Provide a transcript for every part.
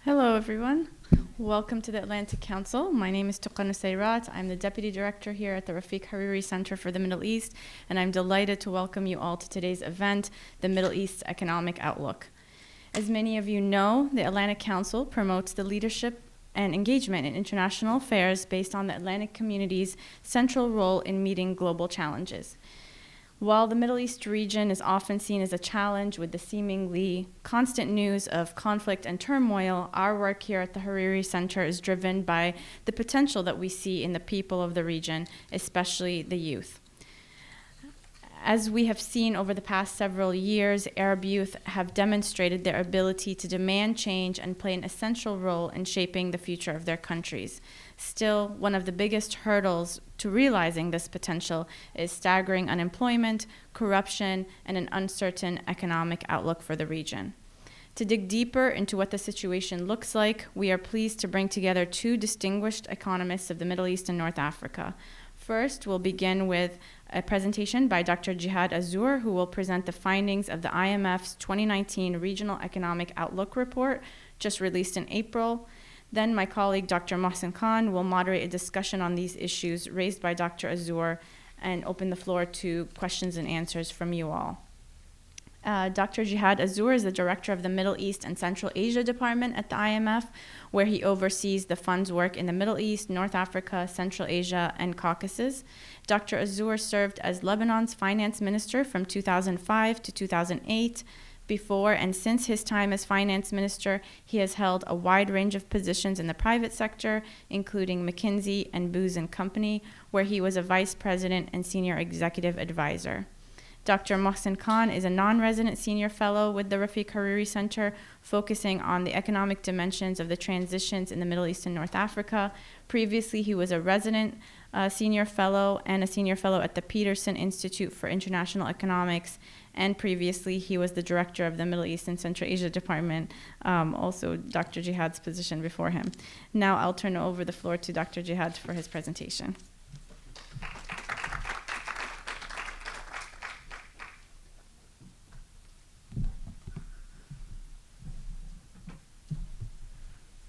Hello, everyone. Welcome to the Atlantic Council. My name is Tuqa Nusayrat. I'm the Deputy Director here at the Rafik Hariri Center for the Middle East, and I'm delighted to welcome you all to today's event, the Middle East's Economic Outlook. As many of you know, the Atlantic Council promotes the leadership and engagement in international affairs based on the Atlantic community's central role in meeting global challenges. While the Middle East region is often seen as a challenge with the seemingly constant news of conflict and turmoil, our work here at the Hariri Center is driven by the potential that we see in the people of the region, especially the youth. As we have seen over the past several years, Arab youth have demonstrated their ability to demand change and play an essential role in shaping the future of their countries. Still, one of the biggest hurdles to realizing this potential is staggering unemployment, corruption, and an uncertain economic outlook for the region. To dig deeper into what the situation looks like, we are pleased to bring together two distinguished economists of the Middle East and North Africa. First, we'll begin with a presentation by Dr. Jihad Azour, who will present the findings of the IMF's 2019 Regional Economic Outlook Report, just released in April. Then my colleague, Dr. Mohsin Khan, will moderate a discussion on these issues raised by Dr. Azour and open the floor to questions and answers from you all. Dr. Jihad Azour is the director of the Middle East and Central Asia Department at the IMF, where he oversees the fund's work in the Middle East, North Africa, Central Asia, and Caucasus. Dr. Azour served as Lebanon's finance minister from 2005 to 2008. Before and since his time as finance minister, he has held a wide range of positions in the private sector, including McKinsey and Booz & Company, where he was a vice president and senior executive advisor. Dr. Mohsin Khan is a non-resident senior fellow with the Rafik Hariri Center, focusing on the economic dimensions of the transitions in the Middle East and North Africa. Previously, he was a resident senior fellow and a senior fellow at the Peterson Institute for International Economics, and previously he was the director of the Middle East and Central Asia Department, also Dr. Jihad's position before him. Now I'll turn over the floor to Dr. Jihad for his presentation.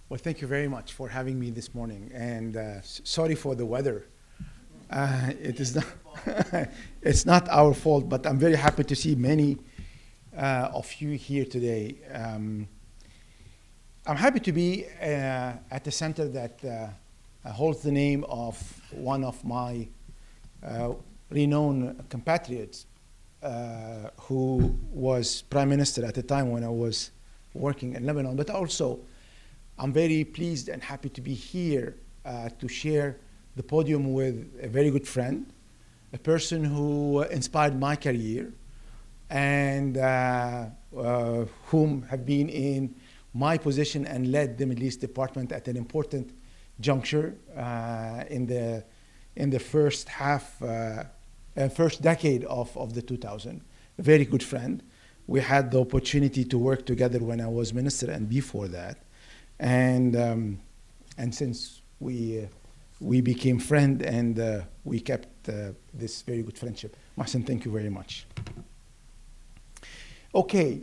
Well, thank you very much for having me this morning, and sorry for the weather. It is not it's not our fault, but I'm very happy to see many of you here today. I'm happy to be at a center that holds the name of one of my renowned compatriots who was prime minister at the time when I was working in Lebanon, but also I'm very pleased and happy to be here to share the podium with a very good friend, a person who inspired my career, and whom have been in my position and led the Middle East Department at an important juncture in the first decade of the 2000s. A very good friend. We had the opportunity to work together when I was minister and before that. And since we became friends and we kept this very good friendship. Mohsin, thank you very much. Okay,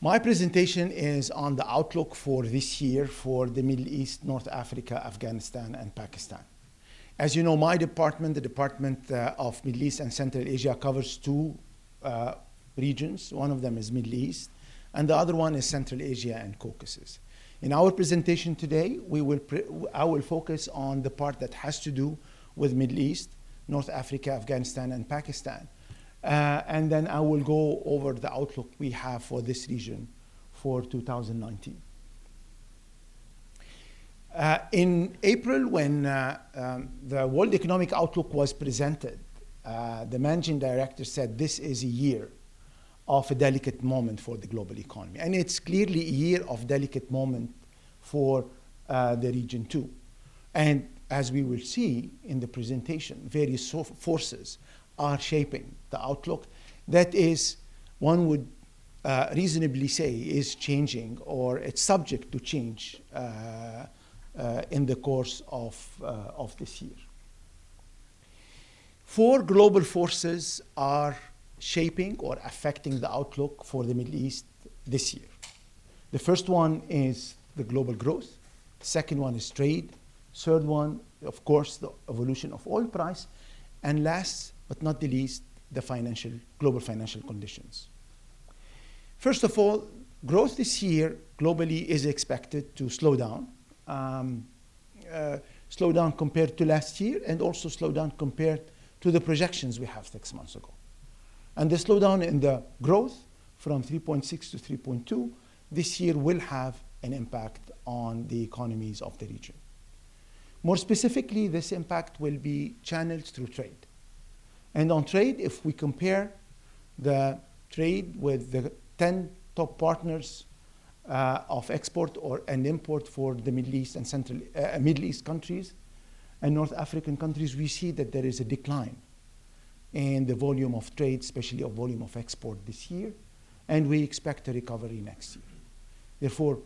my presentation is on the outlook for this year for the Middle East, North Africa, Afghanistan, and Pakistan. As you know, my department, the Department of Middle East and Central Asia, covers two regions. One of them is Middle East, and the other one is Central Asia and Caucasus. In our presentation today, I will focus on the part that has to do with Middle East, North Africa, Afghanistan, and Pakistan. And then I will go over the outlook we have for this region for 2019. In April, when the World Economic Outlook was presented, the managing director said this is a year of a delicate moment for the global economy. And it's clearly a year of delicate moment for the region too. And as we will see in the presentation, various forces are shaping the outlook that is, one would reasonably say, is changing, or it's subject to change in the course of this year. Four global forces are shaping or affecting the outlook for the Middle East this year. The first one is the global growth. The second one is trade. Third one, of course, the evolution of oil price. And last but not the least, the global financial conditions. First of all, growth this year globally is expected to slow down. Slow down compared to last year, and also slow down compared to the projections we have 6 months ago. And the slowdown in the growth from 3.6 to 3.2 this year will have an impact on the economies of the region. More specifically, this impact will be channeled through trade. And on trade, if we compare the trade with the 10 top partners of export and import for the Middle East and Middle East countries and North African countries, we see that there is a decline in the volume of trade, especially of volume of export this year, and we expect a recovery next year. Therefore,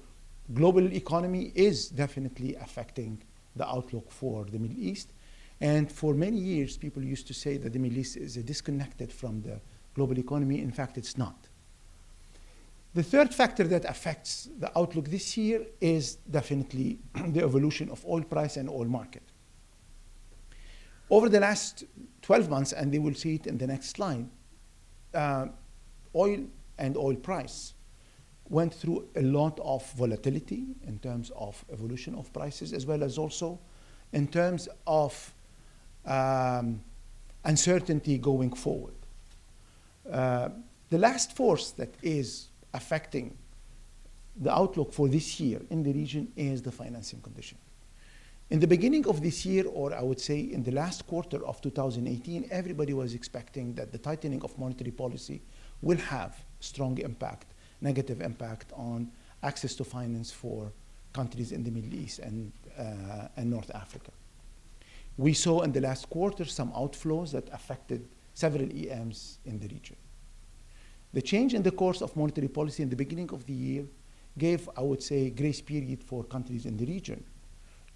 global economy is definitely affecting the outlook for the Middle East. And for many years, people used to say that the Middle East is disconnected from the global economy. In fact, it's not. The third factor that affects the outlook this year is definitely the evolution of oil price and oil market. Over the last 12 months, and they will see it in the next slide, oil and oil price went through a lot of volatility in terms of evolution of prices, as well as also in terms of uncertainty going forward. The last force that is affecting the outlook for this year in the region is the financing condition. In the beginning of this year, or I would say in the last quarter of 2018, everybody was expecting that the tightening of monetary policy will have strong impact, negative impact on access to finance for countries in the Middle East and North Africa. We saw in the last quarter some outflows that affected several EMs in the region. The change in the course of monetary policy in the beginning of the year gave, I would say, grace period for countries in the region,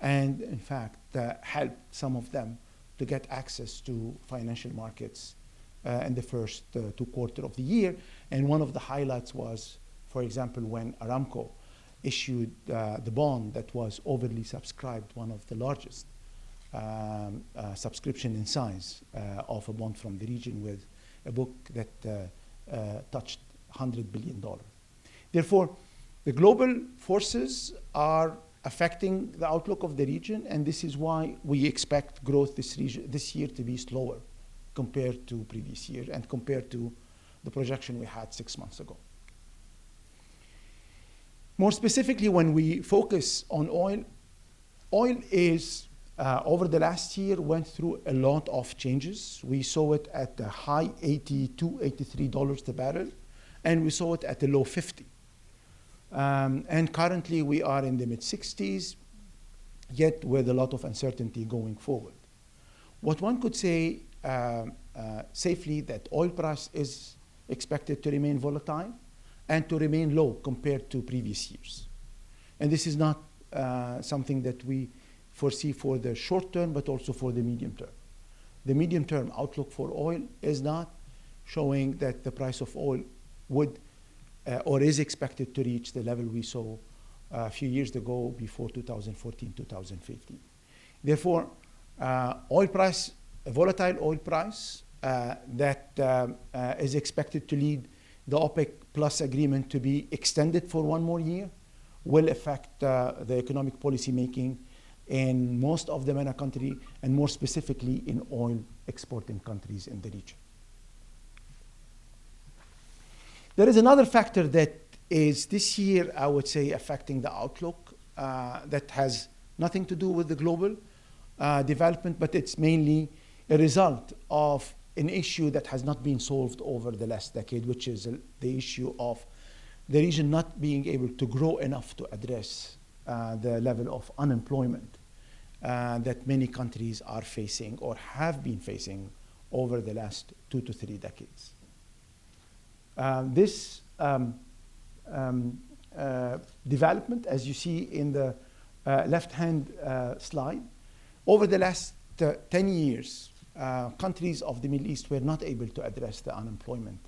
and in fact helped some of them to get access to financial markets in the first 2 quarters of the year. And one of the highlights was, for example, when Aramco issued the bond that was overly subscribed, one of the largest subscription in size of a bond from the region, with a book that touched $100 billion. Therefore, the global forces are affecting the outlook of the region, and this is why we expect growth this year to be slower compared to previous year and compared to the projection we had 6 months ago. More specifically, when we focus on oil, oil is, over the last year, went through a lot of changes. We saw it at the high $82, $83 the barrel, and we saw it at the low 50. And currently we are in the mid-60s, yet with a lot of uncertainty going forward. What one could say safely, that oil price is expected to remain volatile and to remain low compared to previous years. And this is not something that we foresee for the short term, but also for the medium term. The medium term outlook for oil is not showing that the price of oil would or is expected to reach the level we saw a few years ago before 2014, 2015. Therefore, oil price, a volatile oil price that is expected to lead the OPEC Plus agreement to be extended for 1 more year will affect the economic policy making in most of the MENA country, and more specifically in oil exporting countries in the region. There is another factor that is this year, I would say, affecting the outlook that has nothing to do with the global development, but it's mainly a result of an issue that has not been solved over the last decade, which is the issue of the region not being able to grow enough to address the level of unemployment that many countries are facing or have been facing over the last 2 to 3 decades. This development, as you see in the left-hand slide, over the last 10 years, countries of the Middle East were not able to address the unemployment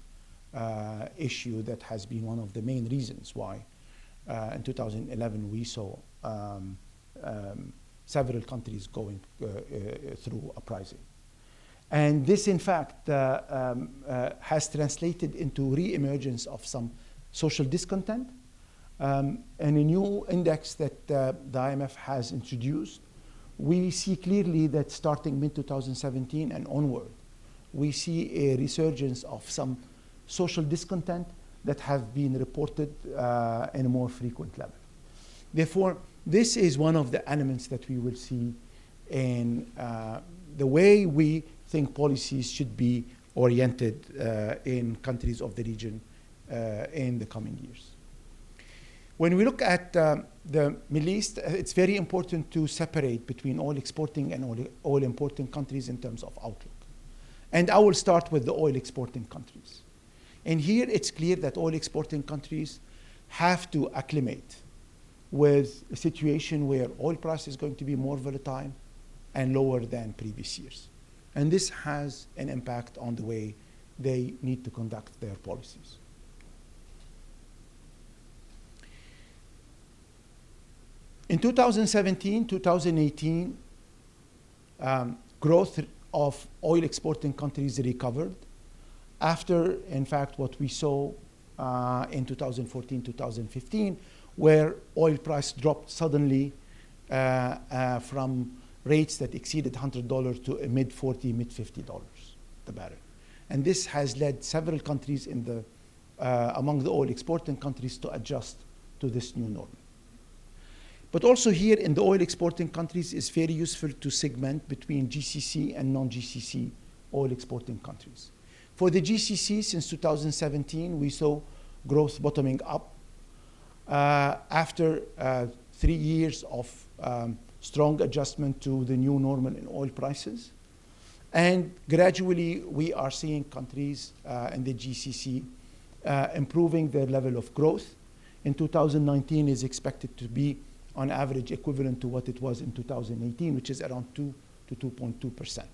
issue that has been one of the main reasons why In 2011, we saw several countries going through uprising. And this, in fact, has translated into re-emergence of some social discontent. And a new index that the IMF has introduced, we see clearly that starting mid-2017 and onward, we see a resurgence of some social discontent that have been reported in a more frequent level. Therefore, this is one of the elements that we will see in the way we think policies should be oriented in countries of the region in the coming years. When we look at the Middle East, it's very important to separate between oil exporting and oil importing countries in terms of outlook. And I will start with the oil exporting countries. And here it's clear that oil exporting countries have to acclimate with a situation where oil price is going to be more volatile and lower than previous years. And this has an impact on the way they need to conduct their policies. In 2017, 2018, growth of oil exporting countries recovered after, in fact, what we saw in 2014, 2015, where oil price dropped suddenly from rates that exceeded $100 to a mid-$40, mid-$50 the barrel. And this has led several countries in the, among the oil exporting countries to adjust to this new norm. But also here in the oil exporting countries, it's very useful to segment between GCC and non-GCC oil exporting countries. For the GCC, since 2017, we saw growth bottoming up after 3 years of strong adjustment to the new normal in oil prices. And gradually, we are seeing countries in the GCC improving their level of growth. In 2019 is expected to be on average equivalent to what it was in 2018, which is around 2 to 2.2%.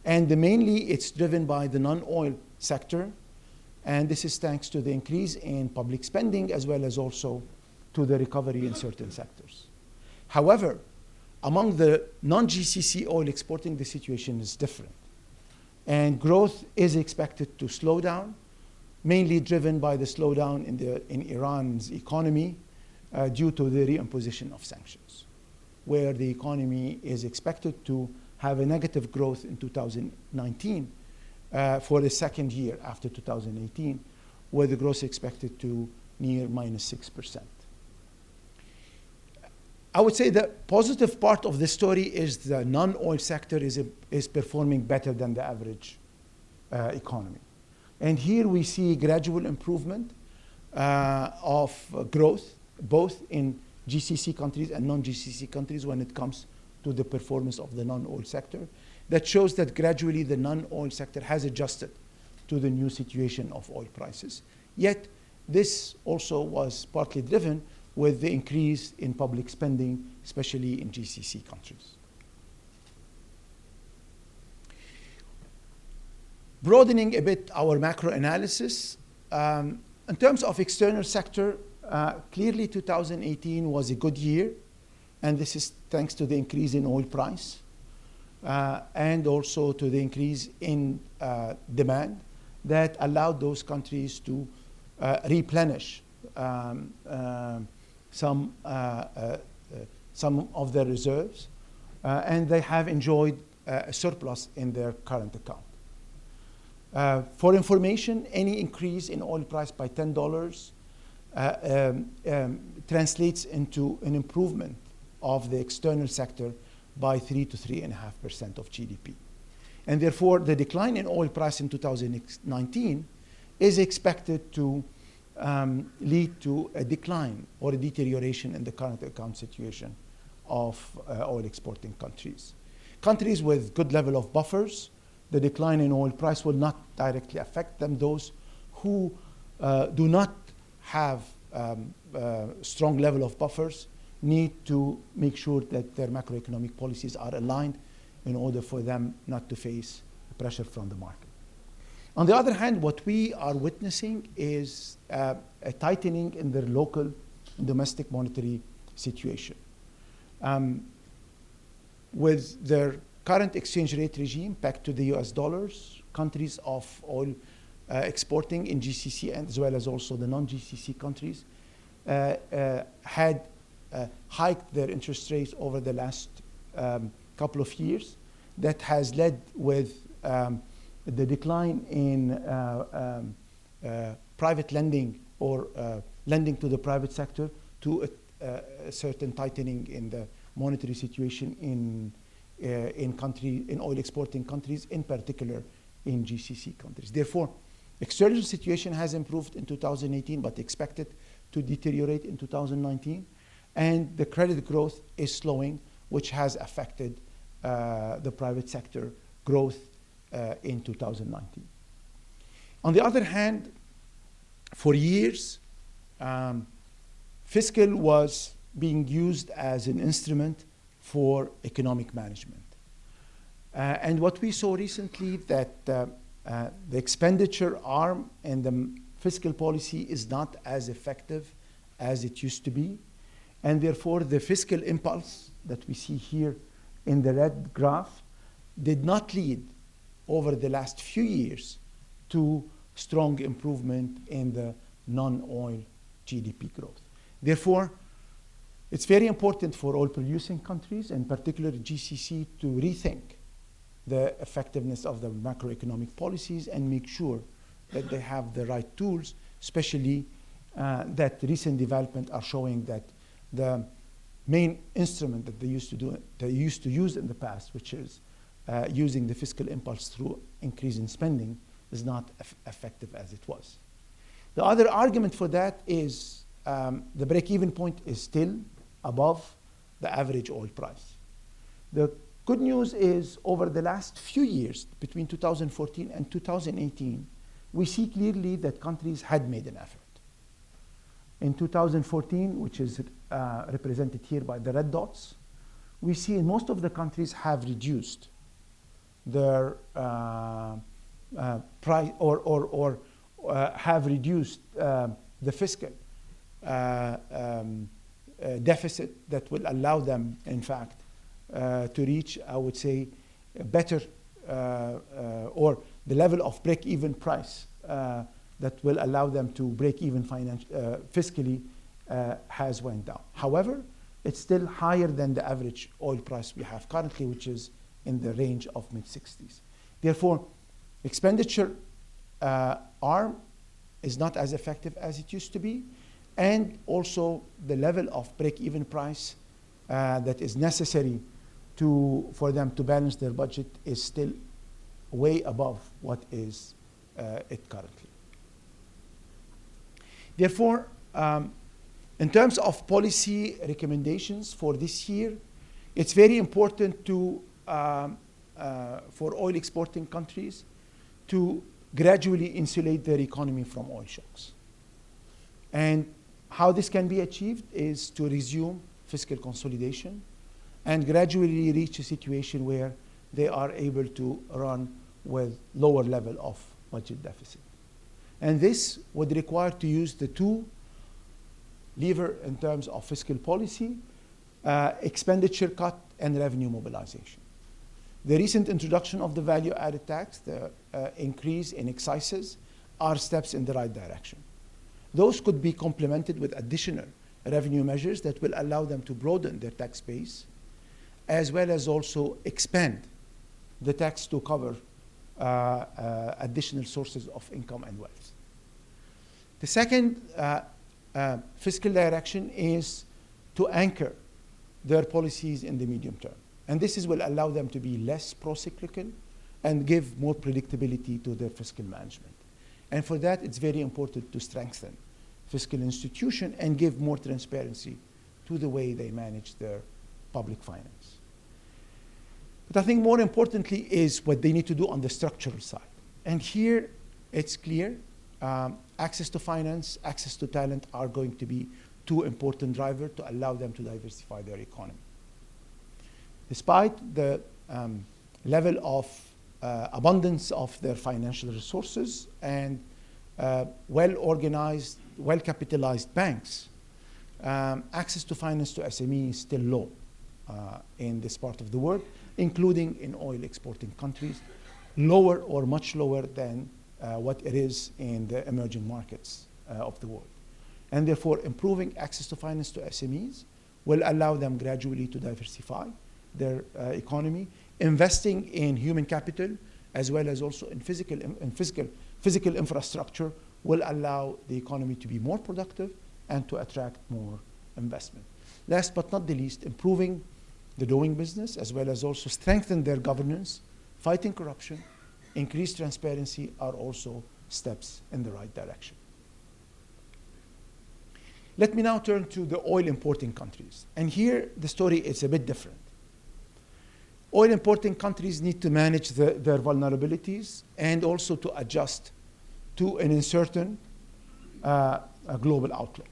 And mainly it's driven by the non-oil sector, and this is thanks to the increase in public spending as well as also to the recovery in certain sectors. However, among the non-GCC oil exporting, the situation is different. And growth is expected to slow down, mainly driven by the slowdown in Iran's economy due to the reimposition of sanctions, where the economy is expected to have a negative growth in 2019 for the second year after 2018, where the growth is expected to near -6%. I would say the positive part of the story is the non-oil sector is performing better than the average economy. And here we see gradual improvement of growth, both in GCC countries and non-GCC countries when it comes to the performance of the non-oil sector. That shows that gradually the non-oil sector has adjusted to the new situation of oil prices. Yet this also was partly driven with the increase in public spending, especially in GCC countries. Broadening a bit our macro analysis, in terms of external sector, clearly 2018 was a good year, and this is thanks to the increase in oil price and also to the increase in demand that allowed those countries to replenish some of their reserves, and they have enjoyed a surplus in their current account. For information, any increase in oil price by $10 translates into an improvement of the external sector by 3 to 3.5% of GDP. And therefore, the decline in oil price in 2019 is expected to lead to a decline or a deterioration in the current account situation of oil exporting countries. Countries with good level of buffers, the decline in oil price will not directly affect them. Those who do not have strong level of buffers need to make sure that their macroeconomic policies are aligned in order for them not to face pressure from the market. On the other hand, what we are witnessing is a tightening in their local domestic monetary situation. With their current exchange rate regime back to the US dollars, countries of oil exporting in GCC and as well as also the non-GCC countries had hiked their interest rates over the last couple of years. That has led with the decline in private lending or lending to the private sector to a certain tightening in the monetary situation in oil exporting countries, in particular in GCC countries. Therefore, external situation has improved in 2018, but expected to deteriorate in 2019. And the credit growth is slowing, which has affected the private sector growth in 2019. On the other hand, for years, fiscal was being used as an instrument for economic management. And what we saw recently that the expenditure arm and the fiscal policy is not as effective as it used to be. And therefore, the fiscal impulse that we see here in the red graph did not lead over the last few years to strong improvement in the non-oil GDP growth. Therefore, it's very important for oil-producing countries, in particular GCC, to rethink the effectiveness of the macroeconomic policies and make sure that they have the right tools, especially that recent development are showing that the main instrument that they used to use in the past, which is using the fiscal impulse through increase in spending, is not effective as it was. The other argument for that is the break-even point is still above the average oil price. The good news is over the last few years, between 2014 and 2018, we see clearly that countries had made an effort. In 2014, which is represented here by the red dots, we see most of the countries have reduced their price or have reduced the fiscal deficit that will allow them, in fact, to reach, I would say, a better or the level of break-even price that will allow them to break even fiscally has went down. However, it's still higher than the average oil price we have currently, which is in the range of mid-60s. Therefore, expenditure arm is not as effective as it used to be, and also the level of break-even price that is necessary for them to balance their budget is still way above what is it currently. Therefore, in terms of policy recommendations for this year, it's very important for oil exporting countries to gradually insulate their economy from oil shocks. And how this can be achieved is to resume fiscal consolidation and gradually reach a situation where they are able to run with lower level of budget deficit. And this would require to use the two levers in terms of fiscal policy, expenditure cut and revenue mobilization. The recent introduction of the value-added tax, the increase in excises, are steps in the right direction. Those could be complemented with additional revenue measures that will allow them to broaden their tax base, as well as also expand the tax to cover additional sources of income and wealth. The second fiscal direction is to anchor their policies in the medium term. And this will allow them to be less pro-cyclical and give more predictability to their fiscal management. And for that, it's very important to strengthen fiscal institution and give more transparency to the way they manage their public finance. But I think more importantly is what they need to do on the structural side. And here it's clear, access to finance, access to talent are going to be two important drivers to allow them to diversify their economy. Despite the level of abundance of their financial resources and well-organized, well-capitalized banks, access to finance to SME is still low in this part of the world, including in oil exporting countries, lower or much lower than what it is in the emerging markets of the world. And therefore, improving access to finance to SMEs will allow them gradually to diversify their economy, investing in human capital as well as also in physical infrastructure will allow the economy to be more productive and to attract more investment. Last but not the least, improving the doing business as well as also strengthen their governance, fighting corruption, increase transparency are also steps in the right direction. Let me now turn to the oil importing countries. And here the story is a bit different. Oil importing countries need to manage their vulnerabilities and also to adjust to an uncertain global outlook.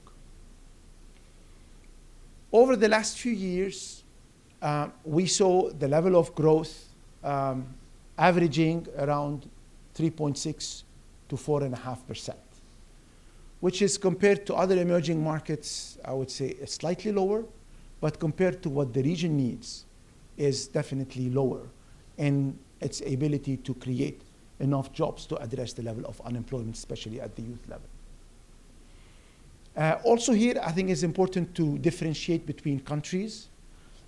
Over the last few years, we saw the level of growth averaging around 3.6 to 4.5%, which is compared to other emerging markets, I would say slightly lower, but compared to what the region needs is definitely lower in its ability to create enough jobs to address the level of unemployment, especially at the youth level. Also here, I think it's important to differentiate between countries.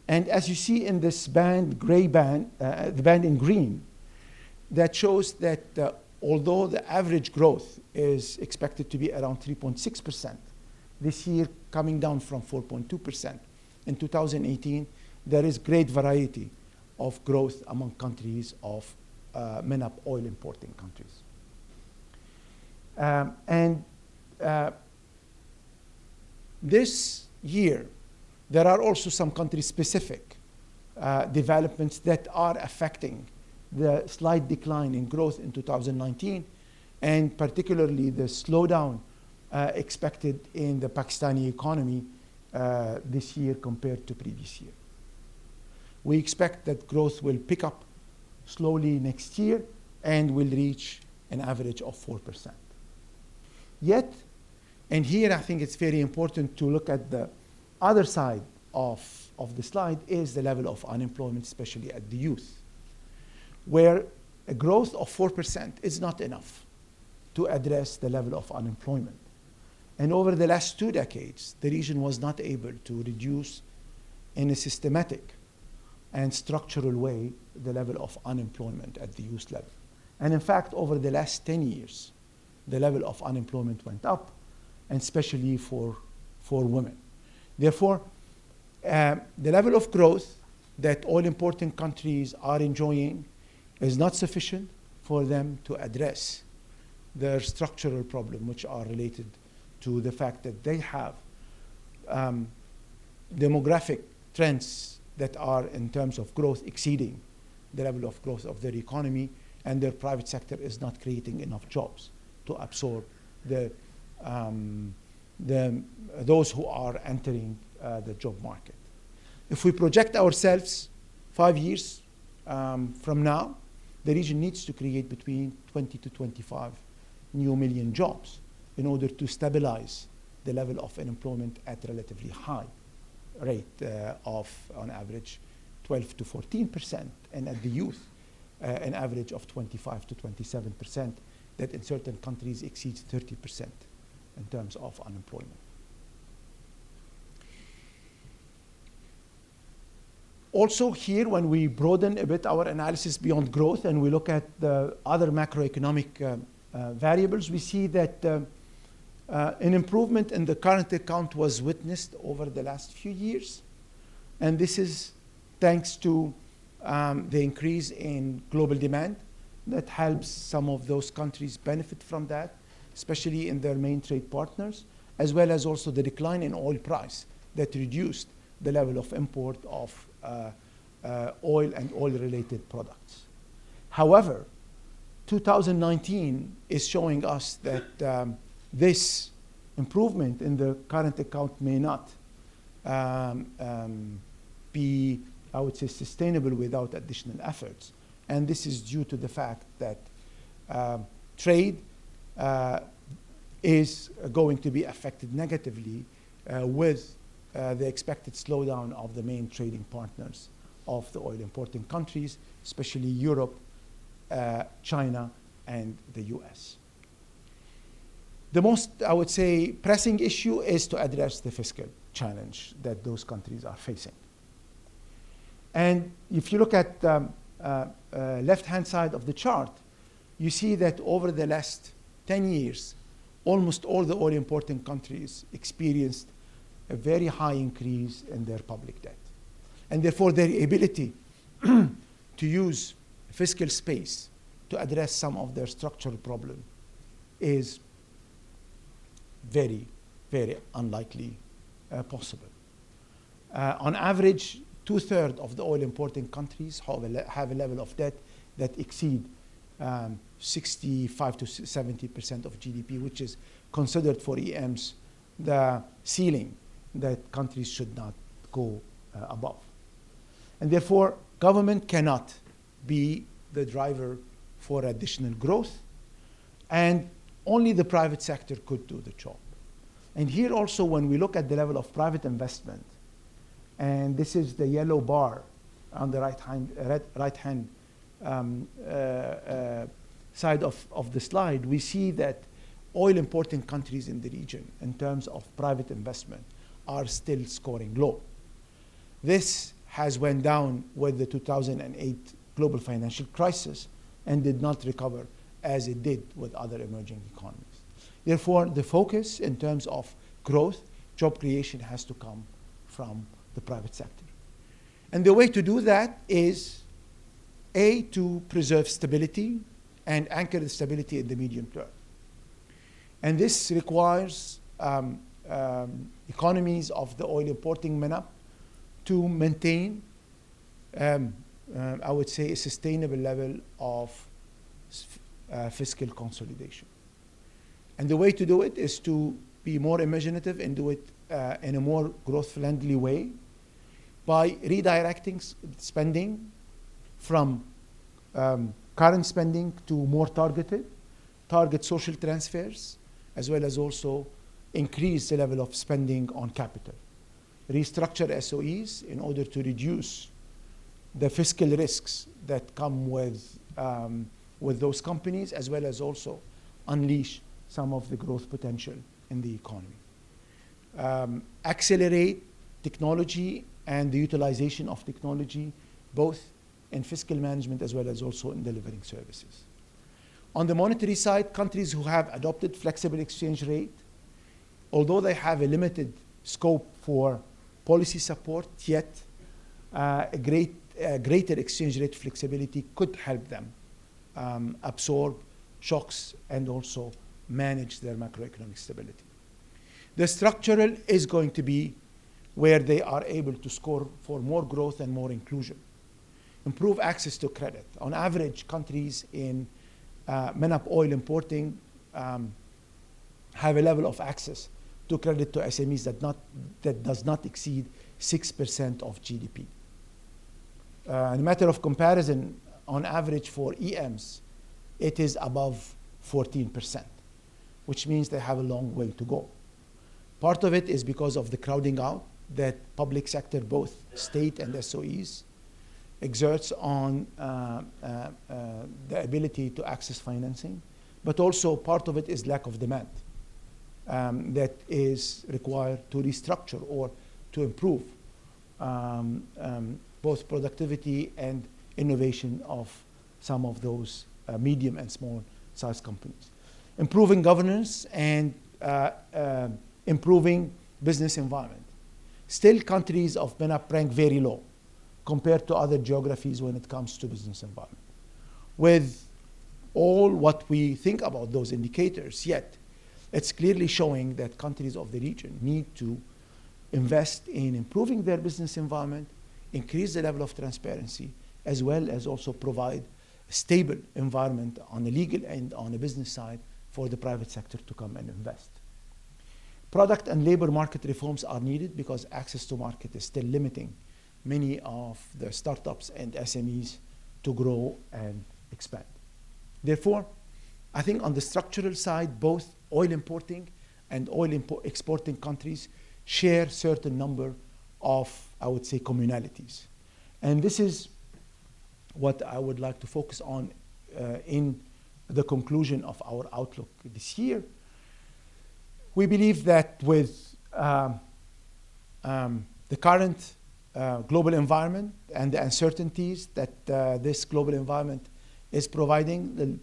And as you see in this band, gray band, the band in green, that shows that although the average growth is expected to be around 3.6% this year, coming down from 4.2% in 2018, there is great variety of growth among countries of MENA oil importing countries. This year, there are also some country-specific developments that are affecting the slight decline in growth in 2019, and particularly the slowdown expected in the Pakistani economy this year compared to previous year. We expect that growth will pick up slowly next year and will reach an average of 4%. Yet, and here I think it's very important to look at the other side of the slide, is the level of unemployment, especially at the youth, where a growth of 4% is not enough to address the level of unemployment. And over the last 2 decades, the region was not able to reduce in a systematic and structural way the level of unemployment at the youth level. And in fact, over the last 10 years, the level of unemployment went up, and especially for women. Therefore, the level of growth that oil importing countries are enjoying is not sufficient for them to address their structural problem, which are related to the fact that they have demographic trends that are, in terms of growth, exceeding the level of growth of their economy, and their private sector is not creating enough jobs to absorb those who are entering the job market. If we project ourselves 5 years from now, the region needs to create between 20 to 25 new million jobs in order to stabilize the level of unemployment at relatively high rate of, on average, 12 to 14%, and at the youth, an average of 25 to 27%, that in certain countries exceeds 30% in terms of unemployment. Also here, when we broaden a bit our analysis beyond growth and we look at the other macroeconomic variables, we see that an improvement in the current account was witnessed over the last few years. And this is thanks to the increase in global demand that helps some of those countries benefit from that, especially in their main trade partners, as well as also the decline in oil price that reduced the level of import of oil and oil-related products. However, 2019 is showing us that this improvement in the current account may not be, I would say, sustainable without additional efforts, And this is due to the fact that trade is going to be affected negatively with the expected slowdown of the main trading partners of the oil importing countries, especially Europe, China, and the US. The most, I would say, pressing issue is to address the fiscal challenge that those countries are facing. And if you look at the left-hand side of the chart, you see that over the last 10 years, almost all the oil importing countries experienced a very high increase in their public debt. And therefore, their ability to use fiscal space to address some of their structural problems is very, very unlikely possible. On average, 2/3 of the oil importing countries have a level of debt that exceed 65 to 70% of GDP, which is considered for EMs the ceiling that countries should not go above. And therefore, government cannot be the driver for additional growth, and only the private sector could do the job. And here also, when we look at the level of private investment, and this is the yellow bar on the right-hand side of the slide, we see that oil importing countries in the region, in terms of private investment, are still scoring low. This has went down with the 2008 global financial crisis and did not recover as it did with other emerging economies. Therefore, the focus in terms of growth, job creation, has to come from the private sector. And the way to do that is, A, to preserve stability and anchor the stability in the medium term. And this requires economies of the oil importing MENA to maintain, I would say, a sustainable level of fiscal consolidation. And the way to do it is to be more imaginative and do it in a more growth-friendly way by redirecting spending from current spending to more target social transfers, as well as also increase the level of spending on capital. Restructure SOEs in order to reduce the fiscal risks that come with those companies, as well as also unleash some of the growth potential in the economy. Accelerate technology and the utilization of technology, both in fiscal management as well as also in delivering services. On the monetary side, countries who have adopted flexible exchange rate, although they have a limited scope for policy support, yet greater exchange rate flexibility could help them absorb shocks and also manage their macroeconomic stability. The structural is going to be where they are able to score for more growth and more inclusion. Improve access to credit. On average, countries in MENA oil importing have a level of access to credit to SMEs that does not exceed 6% of GDP. In a matter of comparison, on average for EMs, it is above 14%, which means they have a long way to go. Part of it is because of the crowding out that public sector, both state and SOEs, exerts on the ability to access financing, but also part of it is lack of demand that is required to restructure or to improve both productivity and innovation of some of those medium and small size companies. Improving governance and improving business environment. Still, countries of MENA rank very low compared to other geographies when it comes to business environment. With all what we think about those indicators, yet it's clearly showing that countries of the region need to invest in improving their business environment, increase the level of transparency, as well as also provide a stable environment on the legal and on the business side for the private sector to come and invest. Product and labor market reforms are needed because access to market is still limiting many of the startups and SMEs to grow and expand. Therefore, I think on the structural side, both oil importing and oil exporting countries share certain number of, I would say, communalities. And this is what I would like to focus on in the conclusion of our outlook this year. We believe that with the current global environment and the uncertainties that this global environment is providing, the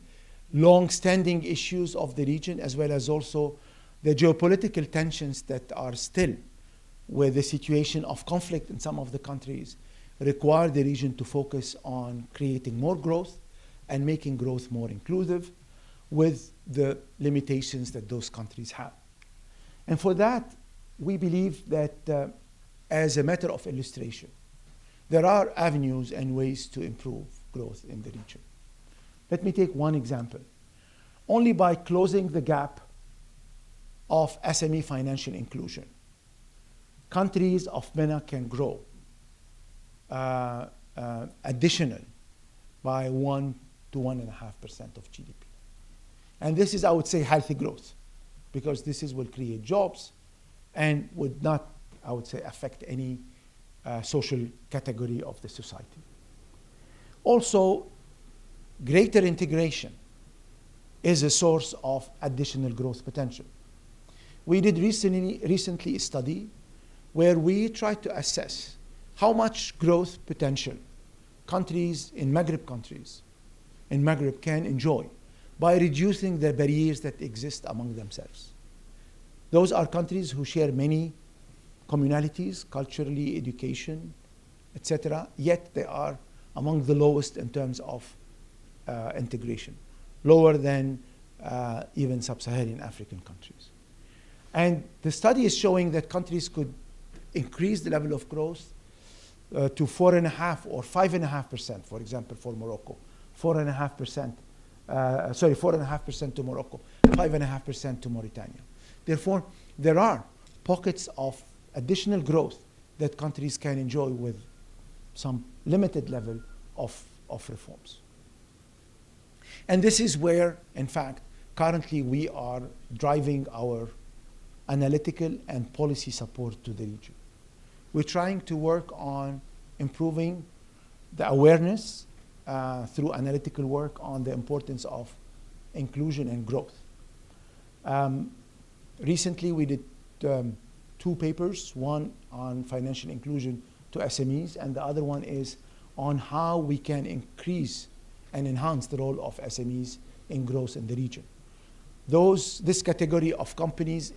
long-standing issues of the region, as well as also the geopolitical tensions that are still with the situation of conflict in some of the countries, require the region to focus on creating more growth and making growth more inclusive with the limitations that those countries have. And for that, we believe that as a matter of illustration, there are avenues and ways to improve growth in the region. Let me take one example. Only by closing the gap of SME financial inclusion, countries of MENA can grow additional by 1 to 1.5% of GDP. And this is, I would say, healthy growth, because this will create jobs and would not, I would say, affect any social category of the society. Also, greater integration is a source of additional growth potential. We did recently a study where we tried to assess how much growth potential countries in Maghreb can enjoy by reducing the barriers that exist among themselves. Those are countries who share many communalities, culturally, education, etc., yet they are among the lowest in terms of integration, lower than even sub-Saharan African countries. And the study is showing that countries could increase the level of growth to 4.5 or 5.5%, for example, for Morocco, 4.5% to Morocco, 5.5% to Mauritania. Therefore, there are pockets of additional growth that countries can enjoy with some limited level of reforms. And this is where, in fact, currently we are driving our analytical and policy support to the region. We're trying to work on improving the awareness through analytical work on the importance of inclusion and growth. Recently, we did 2 papers, one on financial inclusion to SMEs, and the other one is on how we can increase and enhance the role of SMEs in growth in the region. This category of companies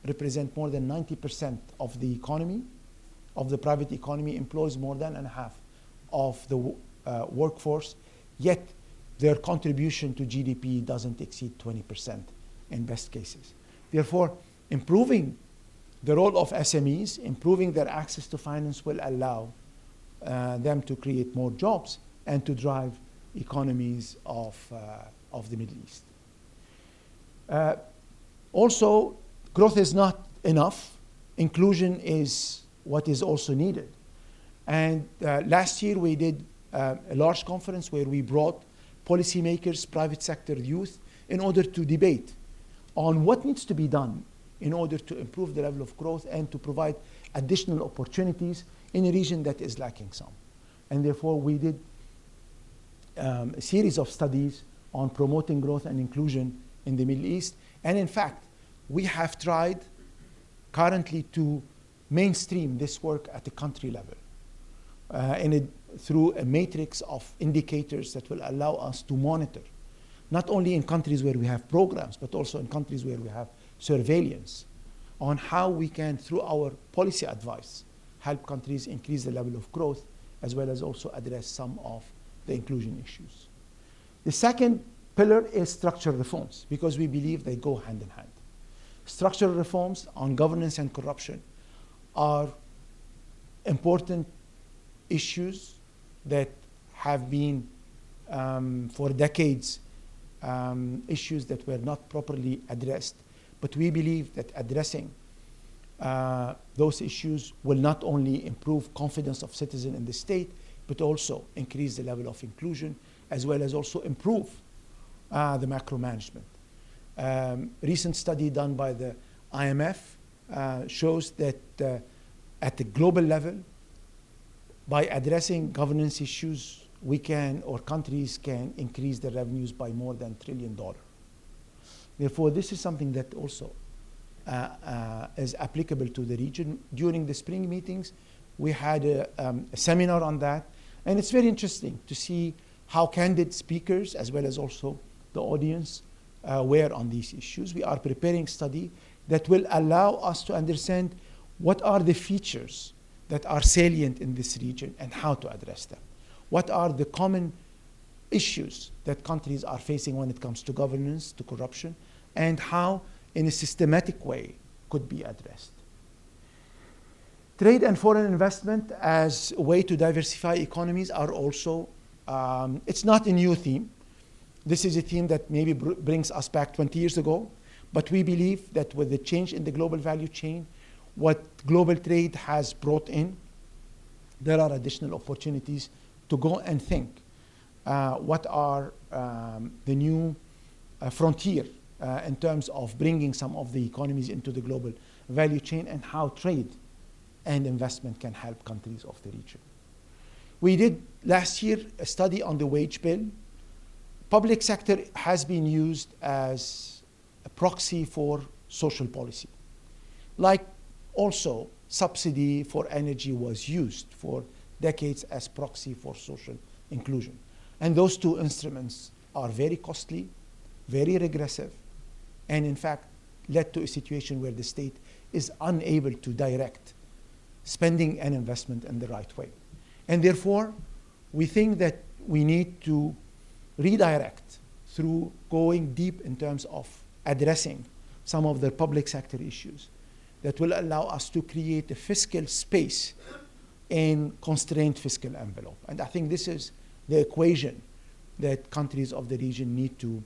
represent more than 90% of the economy, of the private economy, employs more than half of the workforce, yet their contribution to GDP doesn't exceed 20% in best cases. Therefore, improving the role of SMEs, improving their access to finance will allow them to create more jobs and to drive economies of the Middle East. Also, growth is not enough. Inclusion is what is also needed. And last year we did a large conference where we brought policymakers, private sector, youth, in order to debate on what needs to be done in order to improve the level of growth and to provide additional opportunities in a region that is lacking some. And therefore we did a series of studies on promoting growth and inclusion in the Middle East. And in fact, we have tried currently to mainstream this work at the country level through a matrix of indicators that will allow us to monitor, not only in countries where we have programs, but also in countries where we have surveillance, on how we can, through our policy advice, help countries increase the level of growth, as well as also address some of the inclusion issues. The second pillar is structural reforms, because we believe they go hand in hand. Structural reforms on governance and corruption are important issues that have been for decades issues that were not properly addressed. But we believe that addressing those issues will not only improve confidence of citizens in the state, but also increase the level of inclusion, as well as also improve the macro management. Recent study done by the IMF shows that at the global level, by addressing governance issues, we can, or countries can, increase their revenues by more than $1 trillion. Therefore, this is something that also is applicable to the region. During the spring meetings, we had a seminar on that, and it's very interesting to see how candid speakers, as well as also the audience, were on these issues. We are preparing a study that will allow us to understand what are the features that are salient in this region and how to address them. What are the common issues that countries are facing when it comes to governance, to corruption, and how, in a systematic way, could be addressed. Trade and foreign investment as a way to diversify economies are also, it's not a new theme. This is a theme that maybe brings us back 20 years ago, but we believe that with the change in the global value chain, what global trade has brought in, there are additional opportunities to go and think what are the new frontier in terms of bringing some of the economies into the global value chain, and how trade and investment can help countries of the region. We did last year a study on the wage bill. Public sector has been used as a proxy for social policy. Like also subsidy for energy was used for decades as proxy for social inclusion. And those two instruments are very costly, very regressive, and in fact led to a situation where the state is unable to direct spending and investment in the right way. And therefore, we think that we need to redirect through going deep in terms of addressing some of the public sector issues that will allow us to create a fiscal space in constrained fiscal envelope. And I think this is the equation that countries of the region need to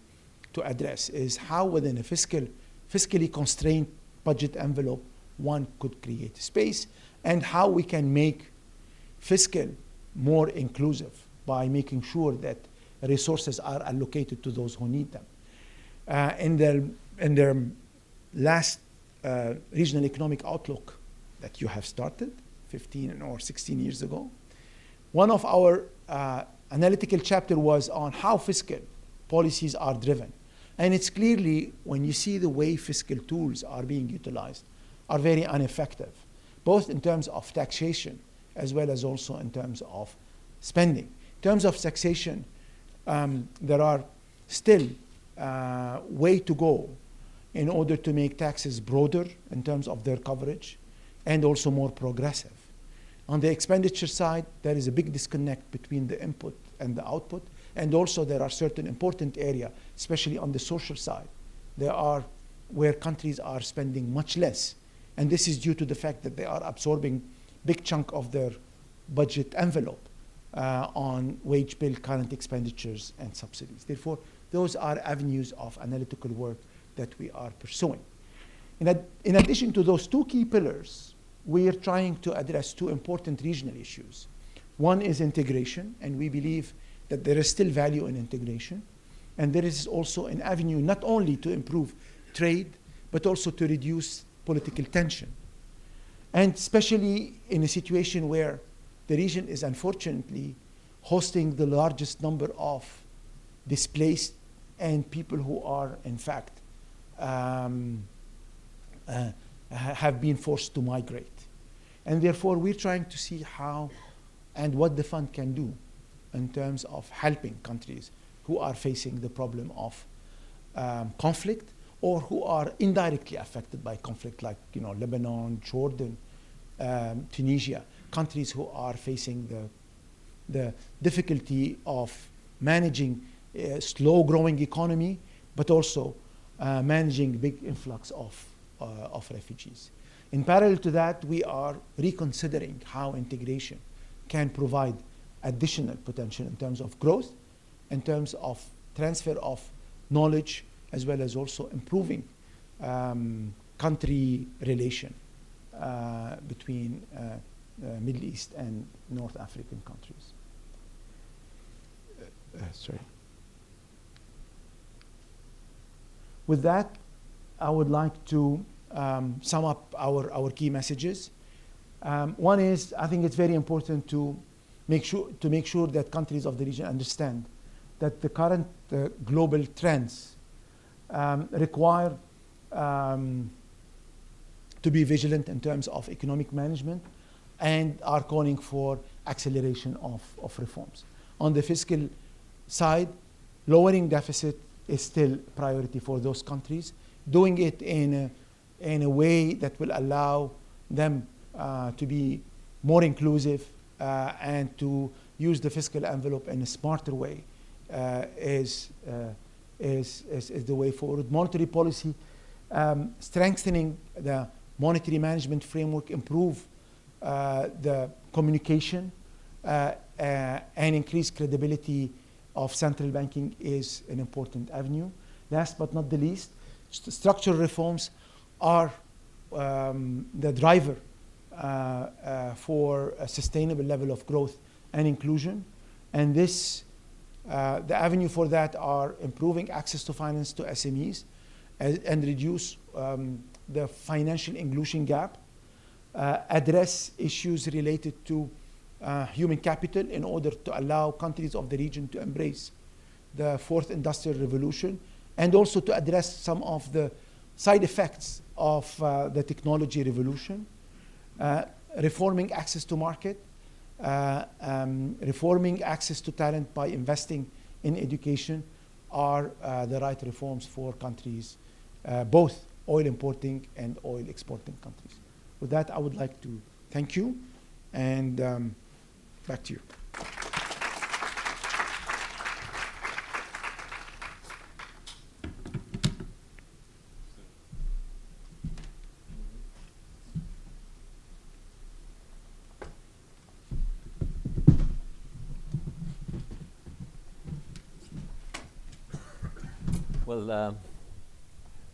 address, is how within a fiscally constrained budget envelope one could create space, and how we can make fiscal more inclusive by making sure that resources are allocated to those who need them. In their last regional economic outlook that you have started 15 or 16 years ago, one of our analytical chapter was on how fiscal policies are driven. And it's clearly, when you see the way fiscal tools are being utilized, are very ineffective, both in terms of taxation as well as also in terms of spending. In terms of taxation, there are still way to go in order to make taxes broader in terms of their coverage and also more progressive. On the expenditure side, there is a big disconnect between the input and the output, and also there are certain important areas, especially on the social side, there are where countries are spending much less, and this is due to the fact that they are absorbing big chunk of their budget envelope on wage bill, current expenditures, and subsidies. Therefore, those are avenues of analytical work that we are pursuing. In addition to those two key pillars, we are trying to address two important regional issues. One is integration, and we believe that there is still value in integration. And there is also an avenue not only to improve trade, but also to reduce political tension. And especially in a situation where the region is unfortunately hosting the largest number of displaced and people who are, in fact, have been forced to migrate. And therefore, we're trying to see how and what the fund can do in terms of helping countries who are facing the problem of conflict, or who are indirectly affected by conflict, like Lebanon, Jordan, Tunisia, countries who are facing the difficulty of managing a slow-growing economy, but also managing big influx of refugees. In parallel to that, we are reconsidering how integration can provide additional potential in terms of growth, in terms of transfer of knowledge, as well as also improving country relation between Middle East and North African countries. sorry. With that, I would like to sum up our key messages. One is, I think it's very important to make sure that countries of the region understand that the current global trends require to be vigilant in terms of economic management and are calling for acceleration of reforms. On the fiscal side, lowering deficit is still priority for those countries. Doing it in a way that will allow them to be more inclusive and to use the fiscal envelope in a smarter way is the way forward. Monetary policy, strengthening the monetary management framework, improve the communication and increase credibility of central banking is an important avenue. Last but not the least, structural reforms are the driver for a sustainable level of growth and inclusion. And this, the avenue for that are improving access to finance to SMEs and reduce the financial inclusion gap, address issues related to human capital in order to allow countries of the region to embrace the fourth industrial revolution, and also to address some of the side effects of the technology revolution, reforming access to market, reforming access to talent by investing in education are the right reforms for countries, both oil importing and oil exporting countries. With that, I would like to thank you, and back to you. Well,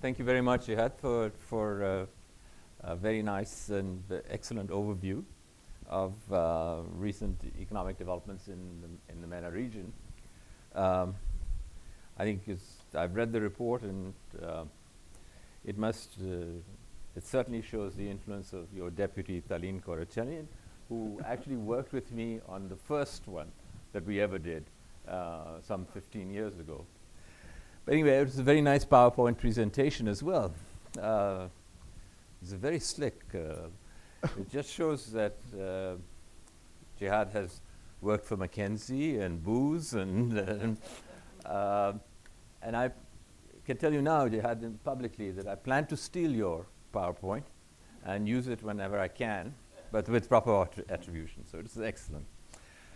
thank you very much, Jihad, for a very nice and excellent overview of recent economic developments in the MENA region. I think I've read the report, and it certainly shows the influence of your deputy, Talin Korachanian, who actually worked with me on the first one that we ever did some 15 years ago. But anyway, it was a very nice PowerPoint presentation as well. It's very slick. It just shows that Jihad has worked for McKinsey and Booz, and I can tell you now, Jihad, publicly, that I plan to steal your PowerPoint and use it whenever I can, but with proper attribution. So it's excellent.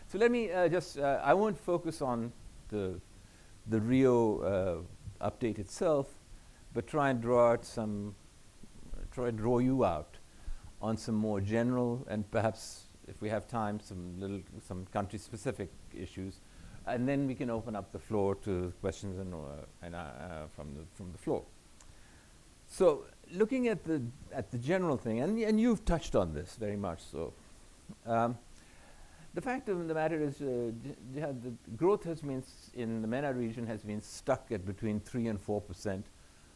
So let me I won't focus on the Rio update itself, but try and draw you out on some more general, and perhaps, if we have time, some country-specific issues, and then we can open up the floor to questions from the floor. So, looking at the general thing, and you've touched on this very much so. The fact of the matter is, the growth has been in the MENA region has been stuck at between 3 and 4%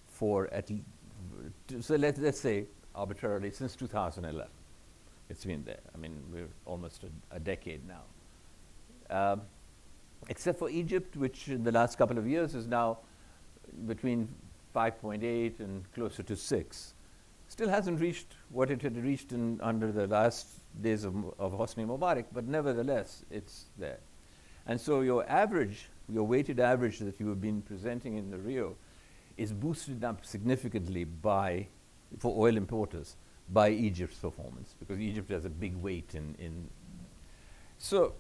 for so let's say arbitrarily since 2011. It's been there. I mean, we're almost a decade now. Except for Egypt, which in the last couple of years is now between 5.8 and closer to 6. Still hasn't reached what it had reached under the last days of Hosni Mubarak, but nevertheless, it's there. And so your weighted average that you have been presenting in the Rio is boosted up significantly for oil importers by Egypt's performance, because Egypt has a big weight in. So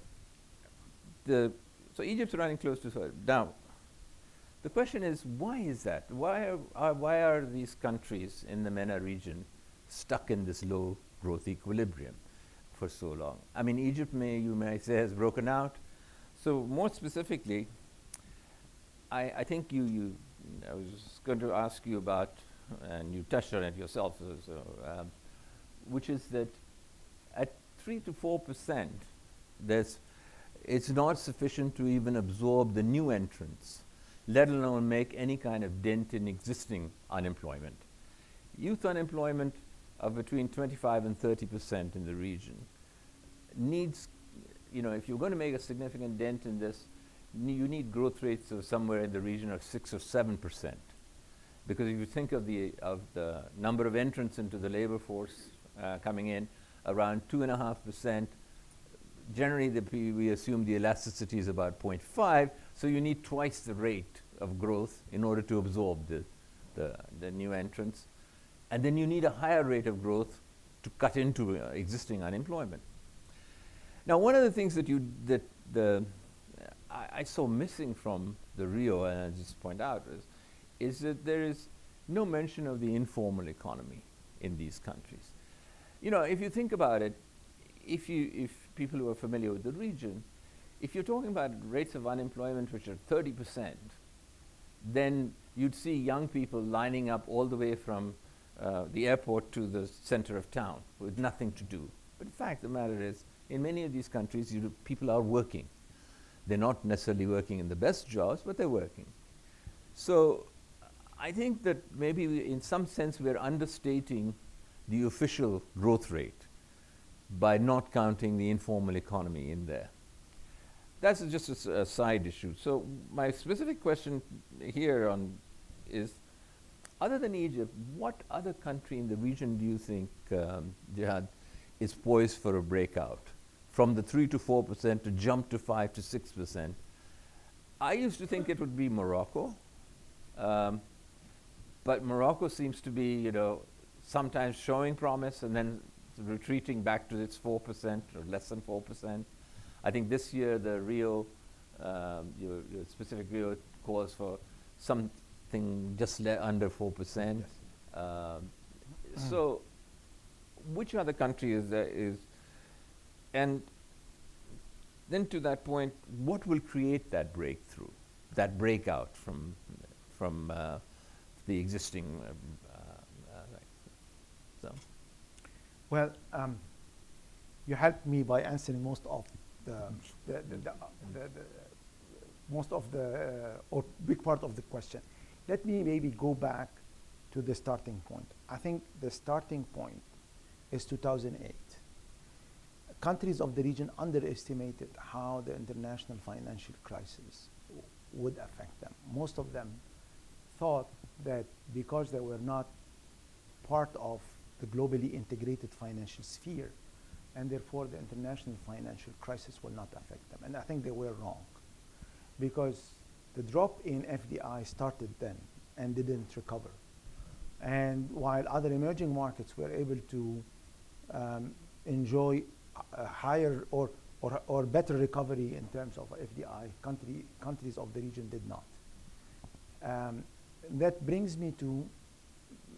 Egypt's running close to 30. Now, the question is, why is that? Why are these countries in the MENA region stuck in this low growth equilibrium for so long? I mean, Egypt you may say has broken out. So more specifically, I think I was going to ask you about, and you touched on it yourself, which is that at 3 to 4%, it's not sufficient to even absorb the new entrants, let alone make any kind of dent in existing unemployment. Youth unemployment of between 25 and 30% in the region needs, if you're going to make a significant dent in this, you need growth rates of somewhere in the region of 6 or 7%. Because if you think of the number of entrants into the labor force coming in, around 2.5%, generally we assume the elasticity is about 0.5, so you need twice the rate of growth in order to absorb the new entrants. And then you need a higher rate of growth to cut into existing unemployment. Now, one of the things that I saw missing from the Rio, and I just point out, is that there is no mention of the informal economy in these countries. If you think about it, if people who are familiar with the region, if you're talking about rates of unemployment which are 30%, then you'd see young people lining up all the way from the airport to the center of town with nothing to do. But the fact of the matter is, in many of these countries, people are working. They're not necessarily working in the best jobs, but they're working. So I think that maybe in some sense we're understating the official growth rate by not counting the informal economy in there. That's just a side issue. So my specific question here is, other than Egypt, what other country in the region do you think, Jihad, is poised for a breakout from the 3 to 4% to jump to 5 to 6%? I used to think it would be Morocco, but Morocco seems to be, sometimes showing promise and then retreating back to its 4% or less than 4%. I think this year the Rio, your specific Rio calls for something just under 4%. Yes. So, which other country is there? And then to that point, what will create that breakthrough, that breakout from the existing? Well, you helped me by answering most of or big part of the question. Let me maybe go back to the starting point. I think the starting point is 2008. Countries of the region underestimated how the international financial crisis would affect them. Most of them thought that because they were not part of the globally integrated financial sphere, and therefore the international financial crisis will not affect them. And I think they were wrong, because the drop in FDI started then and didn't recover. And while other emerging markets were able to enjoy a higher or better recovery in terms of FDI, countries of the region did not. That brings me to,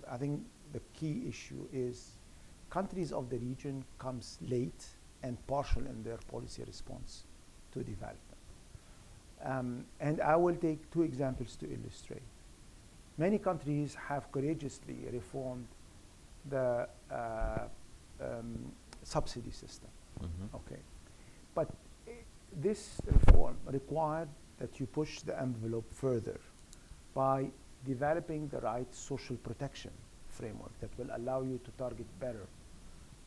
I think, the key issue is countries of the region comes late and partial in their policy response to development. And I will take two examples to illustrate. Many countries have courageously reformed the subsidy system. Mm-hmm. Okay, but this reform required that you push the envelope further by developing the right social protection framework that will allow you to target better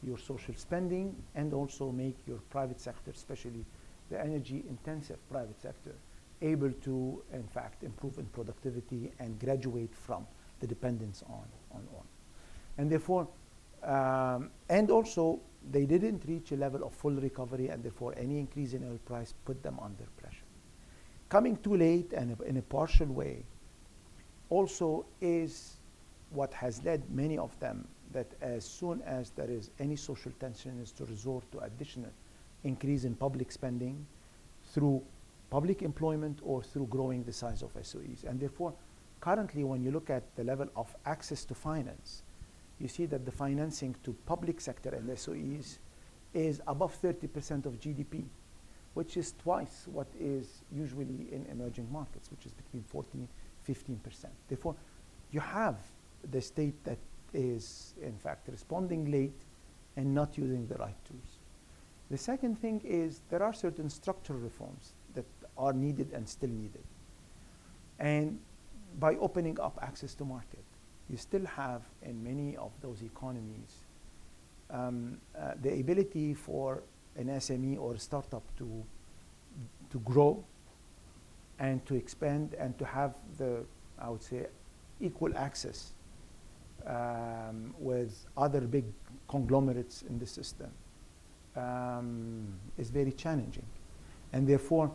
your social spending and also make your private sector, especially the energy intensive private sector, able to in fact improve in productivity and graduate from the dependence on oil. And therefore, and also they didn't reach a level of full recovery, and therefore any increase in oil price put them under pressure. Coming too late and in a partial way also is what has led many of them that as soon as there is any social tension is to resort to additional increase in public spending through public employment or through growing the size of SOEs. And therefore, currently when you look at the level of access to finance, you see that the financing to public sector and SOEs is above 30% of GDP, which is twice what is usually in emerging markets, which is between 14-15%. Therefore, you have the state that is, in fact, responding late and not using the right tools. The second thing is there are certain structural reforms that are needed and still needed. And by opening up access to market, you still have in many of those economies the ability for an SME or a startup to grow and to expand and to have the, I would say, equal access with other big conglomerates in the system is very challenging. And therefore,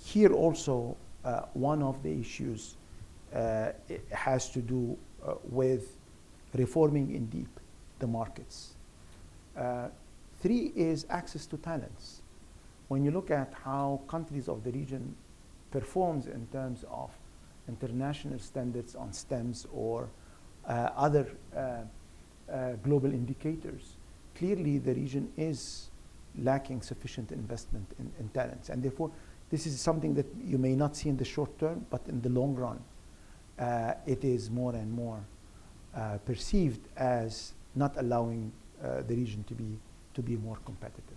here also, one of the issues it has to do with reforming in deep the markets. 3 is access to talents. When you look at how countries of the region performs in terms of international standards on STEMs or other global indicators, clearly the region is lacking sufficient investment in talents. And therefore, this is something that you may not see in the short term, but in the long run, it is more and more perceived as not allowing the region to be more competitive.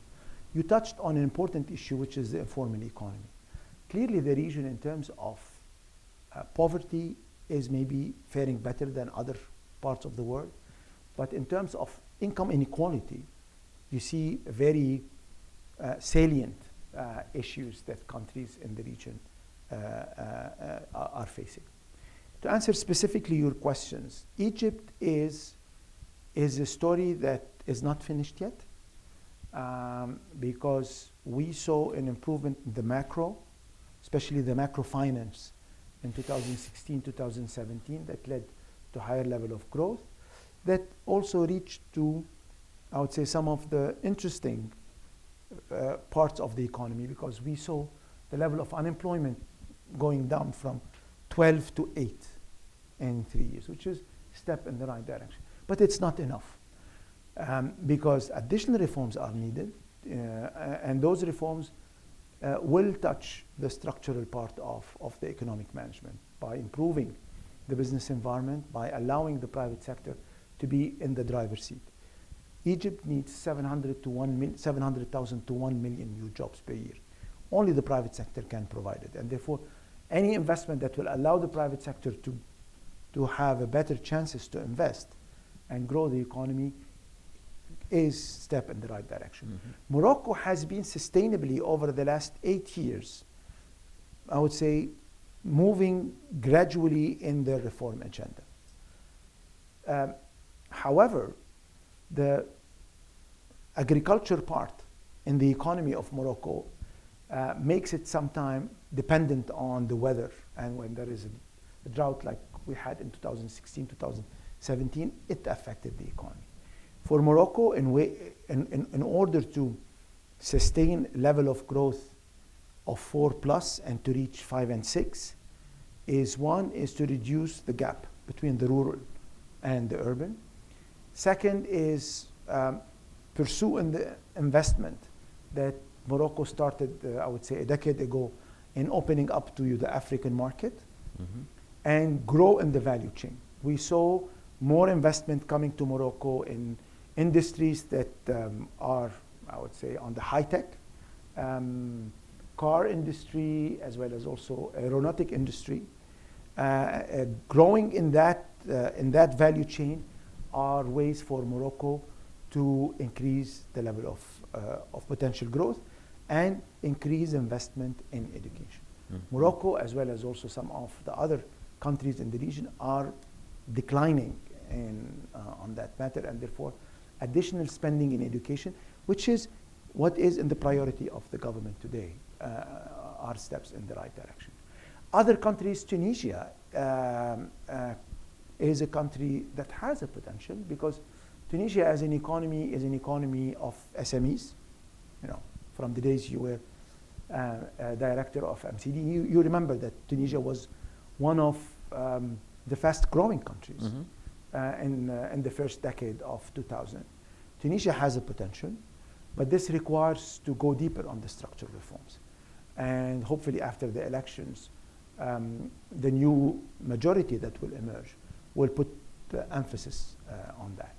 You touched on an important issue, which is the informal economy. Clearly, the region in terms of poverty is maybe faring better than other parts of the world. But in terms of income inequality, you see very salient issues that countries in the region are facing. To answer specifically your questions, Egypt is a story that is not finished yet because we saw an improvement in the macro, especially the macro finance in 2016, 2017 that led to higher level of growth that also reached to, I would say, some of the interesting parts of the economy because we saw the level of unemployment going down from 12 to 8 in 3 years, which is a step in the right direction. But it's not enough because additional reforms are needed and those reforms will touch the structural part of the economic management by improving the business environment, by allowing the private sector to be in the driver's seat. Egypt needs 700,000 to 1 million new jobs per year. Only the private sector can provide it. And therefore, any investment that will allow the private sector to have a better chances to invest and grow the economy is a step in the right direction. Mm-hmm. Morocco has been sustainably over the last 8 years, I would say, moving gradually in their reform agenda. However, the agriculture part in the economy of Morocco makes it sometimes dependent on the weather. And when there is a drought like we had in 2016, 2017, it affected the economy. For Morocco, in order to sustain level of growth of 4+ and to reach 5 and 6, is to reduce the gap between the rural and the urban. Second is pursue the investment that Morocco started, I would say, a decade ago in opening up to the African market and grow in the value chain. We saw more investment coming to Morocco in industries that are, I would say, on the high-tech, car industry, as well as also aeronautic industry. Growing in that value chain are ways for Morocco to increase the level of potential growth and increase investment in education. Mm-hmm. Morocco, as well as also some of the other countries in the region, are declining on that matter, and therefore additional spending in education, which is what is in the priority of the government today, are steps in the right direction. Other countries, Tunisia is a country that has a potential because Tunisia as an economy is an economy of SMEs. You know, from the days you were director of MCD, you remember that Tunisia was one of the fast-growing countries in the first decade of 2000. Tunisia has a potential, but this requires to go deeper on the structural reforms. And hopefully after the elections, the new majority that will emerge will put the emphasis on that.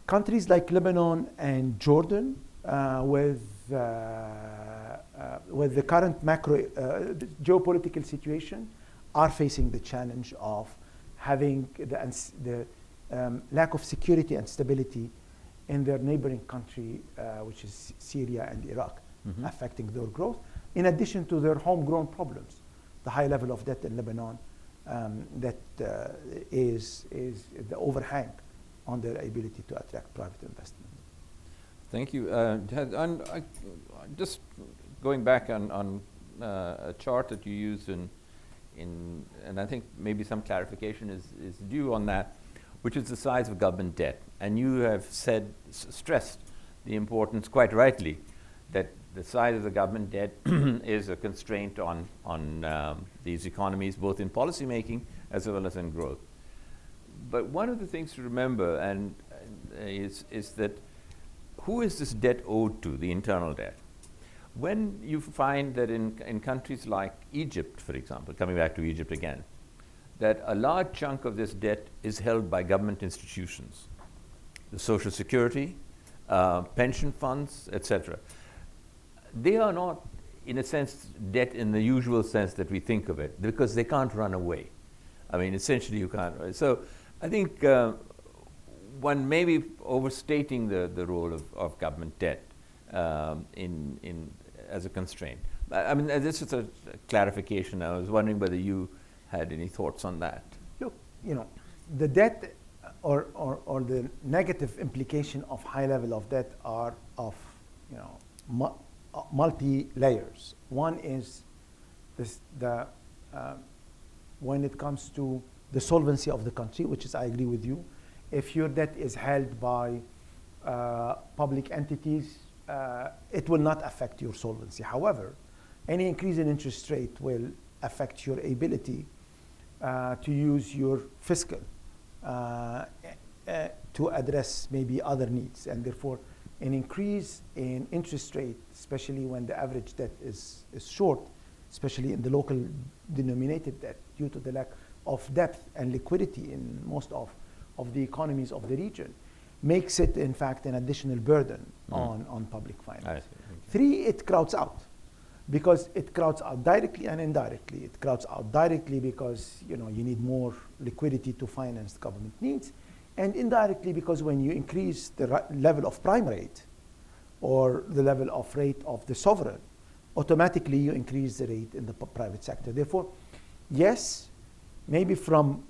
countries like Lebanon and Jordan, with the current macro geopolitical situation, are facing the challenge of having the lack of security and stability in their neighboring country, which is Syria and Iraq, affecting their growth, in addition to their homegrown problems. The high level of debt in Lebanon that is the overhang on their ability to attract private investment. Thank you. Just going back on a chart that you used and I think maybe some clarification is due on that, which is the size of government debt. And you have stressed the importance, quite rightly, that the size of the government debt is a constraint on these economies, both in policy making as well as in growth. But one of the things to remember is that who is this debt owed to, the internal debt? When you find that in countries like Egypt, for example, coming back to Egypt again, that a large chunk of this debt is held by government institutions, the Social Security, pension funds, etc. They are not, in a sense, debt in the usual sense that we think of it, because they can't run away. I mean, essentially you can't. So I think one may be overstating the role of government debt as a constraint. I mean, this is a clarification. I was wondering whether you had any thoughts on that. Look, the debt or the negative implication of high level of debt are of, multi-layers. One is when it comes to the solvency of the country, which is, I agree with you. If your debt is held by public entities, it will not affect your solvency. However, any increase in interest rate will affect your ability to use your fiscal to address maybe other needs, and therefore an increase in interest rate, especially when the average debt is short, especially in the local denominated debt, due to the lack of depth and liquidity in most of the economies of the region, makes it, in fact, an additional burden on public finance. Three, it crowds out, because it crowds out directly and indirectly. It crowds out directly because you need more liquidity to finance government needs, and indirectly because when you increase the level of prime rate or the level of rate of the sovereign, automatically you increase the rate in the private sector. Therefore, yes, maybe from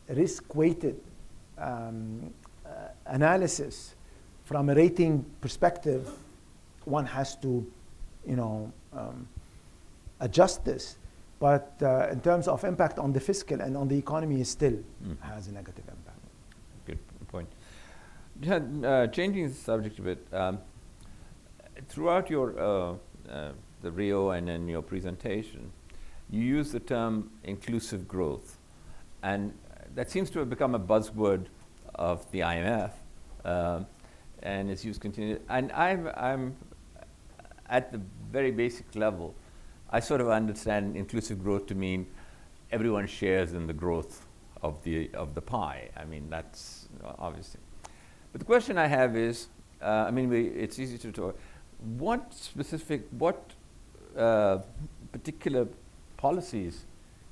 risk-weighted analysis, from a rating perspective, one has to adjust this. But in terms of impact on the fiscal and on the economy, it still has a negative impact. Good point. Changing the subject a bit, throughout your the Rio and in your presentation, you use the term inclusive growth, and that seems to have become a buzzword of the IMF, and its use continues. And I'm at the very basic level, I sort of understand inclusive growth to mean everyone shares in the growth of the pie. I mean, that's obviously. But the question I have is, it's easy to talk. What particular policies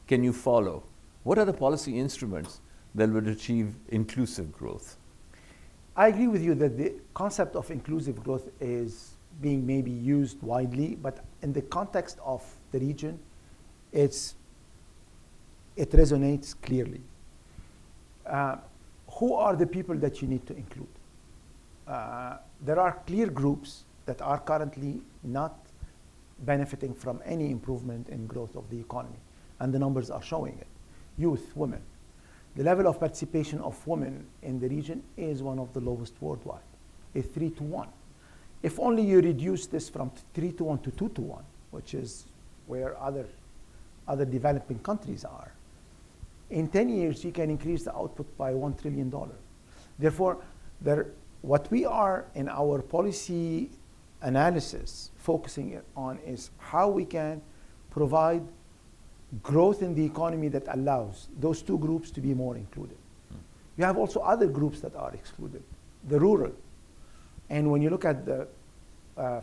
can you follow? What are the policy instruments that would achieve inclusive growth? I agree with you that the concept of inclusive growth is being maybe used widely, but in the context of the region, it resonates clearly. Who are the people that you need to include? There are clear groups that are currently not benefiting from any improvement in growth of the economy, and the numbers are showing it. Youth, women. The level of participation of women in the region is one of the lowest worldwide. It's 3-to-1. If only you reduce this from 3-to-1 to 2-to-1, which is where other developing countries are, in 10 years you can increase the output by $1 trillion. Therefore, what we are in our policy analysis focusing on is how we can provide growth in the economy that allows those two groups to be more included. You have also other groups that are excluded. the rural. And when you look at the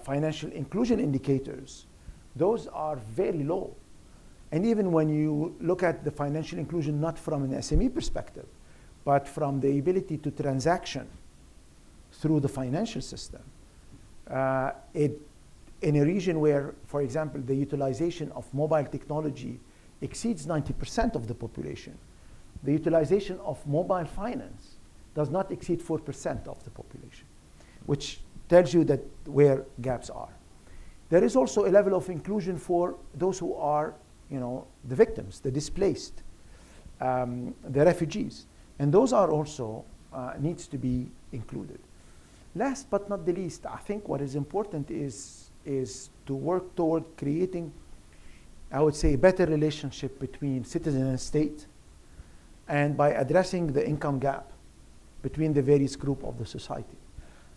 financial inclusion indicators, those are very low. And even when you look at the financial inclusion not from an SME perspective, but from the ability to transaction through the financial system, in a region where, for example, the utilization of mobile technology exceeds 90% of the population, the utilization of mobile finance does not exceed 4% of the population, which tells you that where gaps are. There is also a level of inclusion for those who are, the victims, the displaced, the refugees, and those are also needs to be included. Last but not the least, I think what is important is to work toward creating, I would say, a better relationship between citizen and state, and by addressing the income gap between the various groups of the society.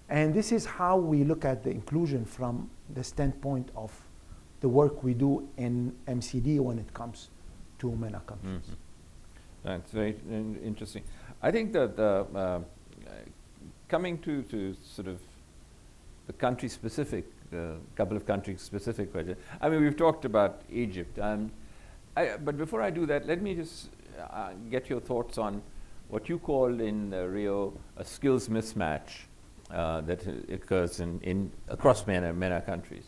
And this is how we look at the inclusion from the standpoint of the work we do in MCD when it comes to MENA countries. Mm-hmm. That's very interesting. I think that coming to sort of the country-specific, couple of country-specific questions. I mean, we've talked about Egypt, but before I do that, let me just get your thoughts on what you called in Rio a skills mismatch that occurs across MENA countries.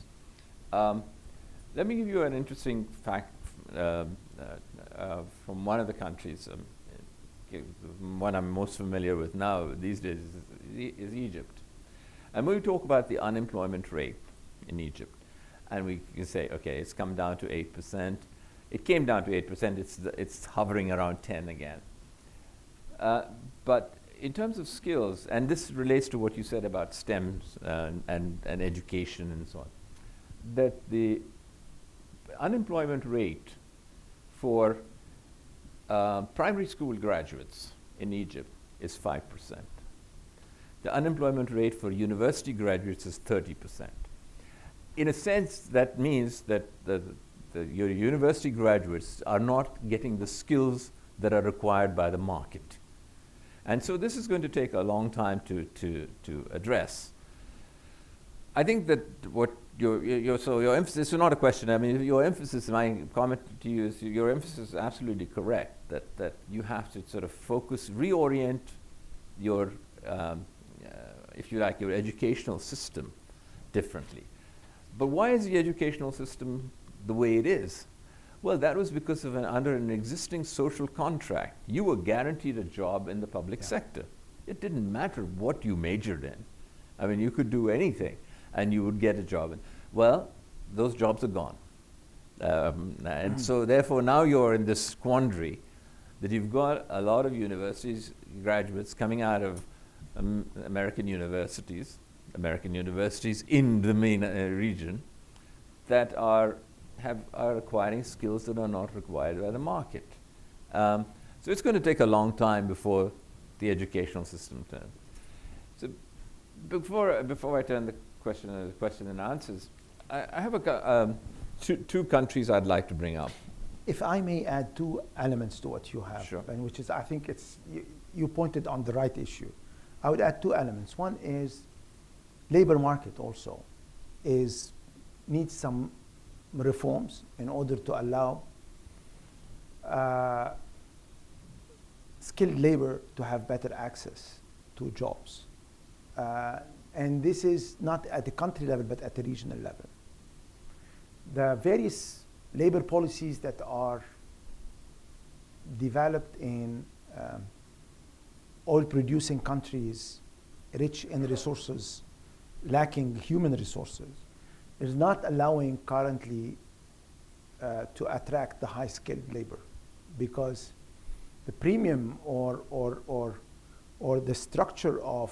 Let me give you an interesting fact from one of the countries, one I'm most familiar with now these days is Egypt. And when we talk about the unemployment rate in Egypt, and we can say, okay, it's come down to 8%. It came down to 8%. It's hovering around 10 again. But in terms of skills, and this relates to what you said about STEM and education and so on, that the unemployment rate for primary school graduates in Egypt is 5%. The unemployment rate for university graduates is 30%. In a sense, that means that your university graduates are not getting the skills that are required by the market. And so this is going to take a long time to address. I think that what your emphasis is not a question. I mean, your emphasis, my comment to you is your emphasis is absolutely correct, that you have to sort of focus, reorient your, if you like, your educational system differently. But why is the educational system the way it is? Well, that was because of under an existing social contract. You were guaranteed a job in the public sector. It didn't matter what you majored in. I mean, you could do anything and you would get a job. Well, those jobs are gone. And so therefore now you're in this quandary that you've got a lot of universities, graduates coming out of American universities in the MENA region that are acquiring skills that are not required by the market. So it's going to take a long time before the educational system turns. So before I turn the question and answers, I have two countries I'd like to bring up. If I may add two elements to what you have, Sure. and which is, I think you pointed on the right issue. I would add two elements. One is labor market also needs some reforms in order to allow skilled labor to have better access to jobs. And this is not at the country level, but at the regional level. The various labor policies that are developed in oil-producing countries, rich in resources, lacking human resources, is not allowing currently to attract the high-skilled labor, because the premium or the structure of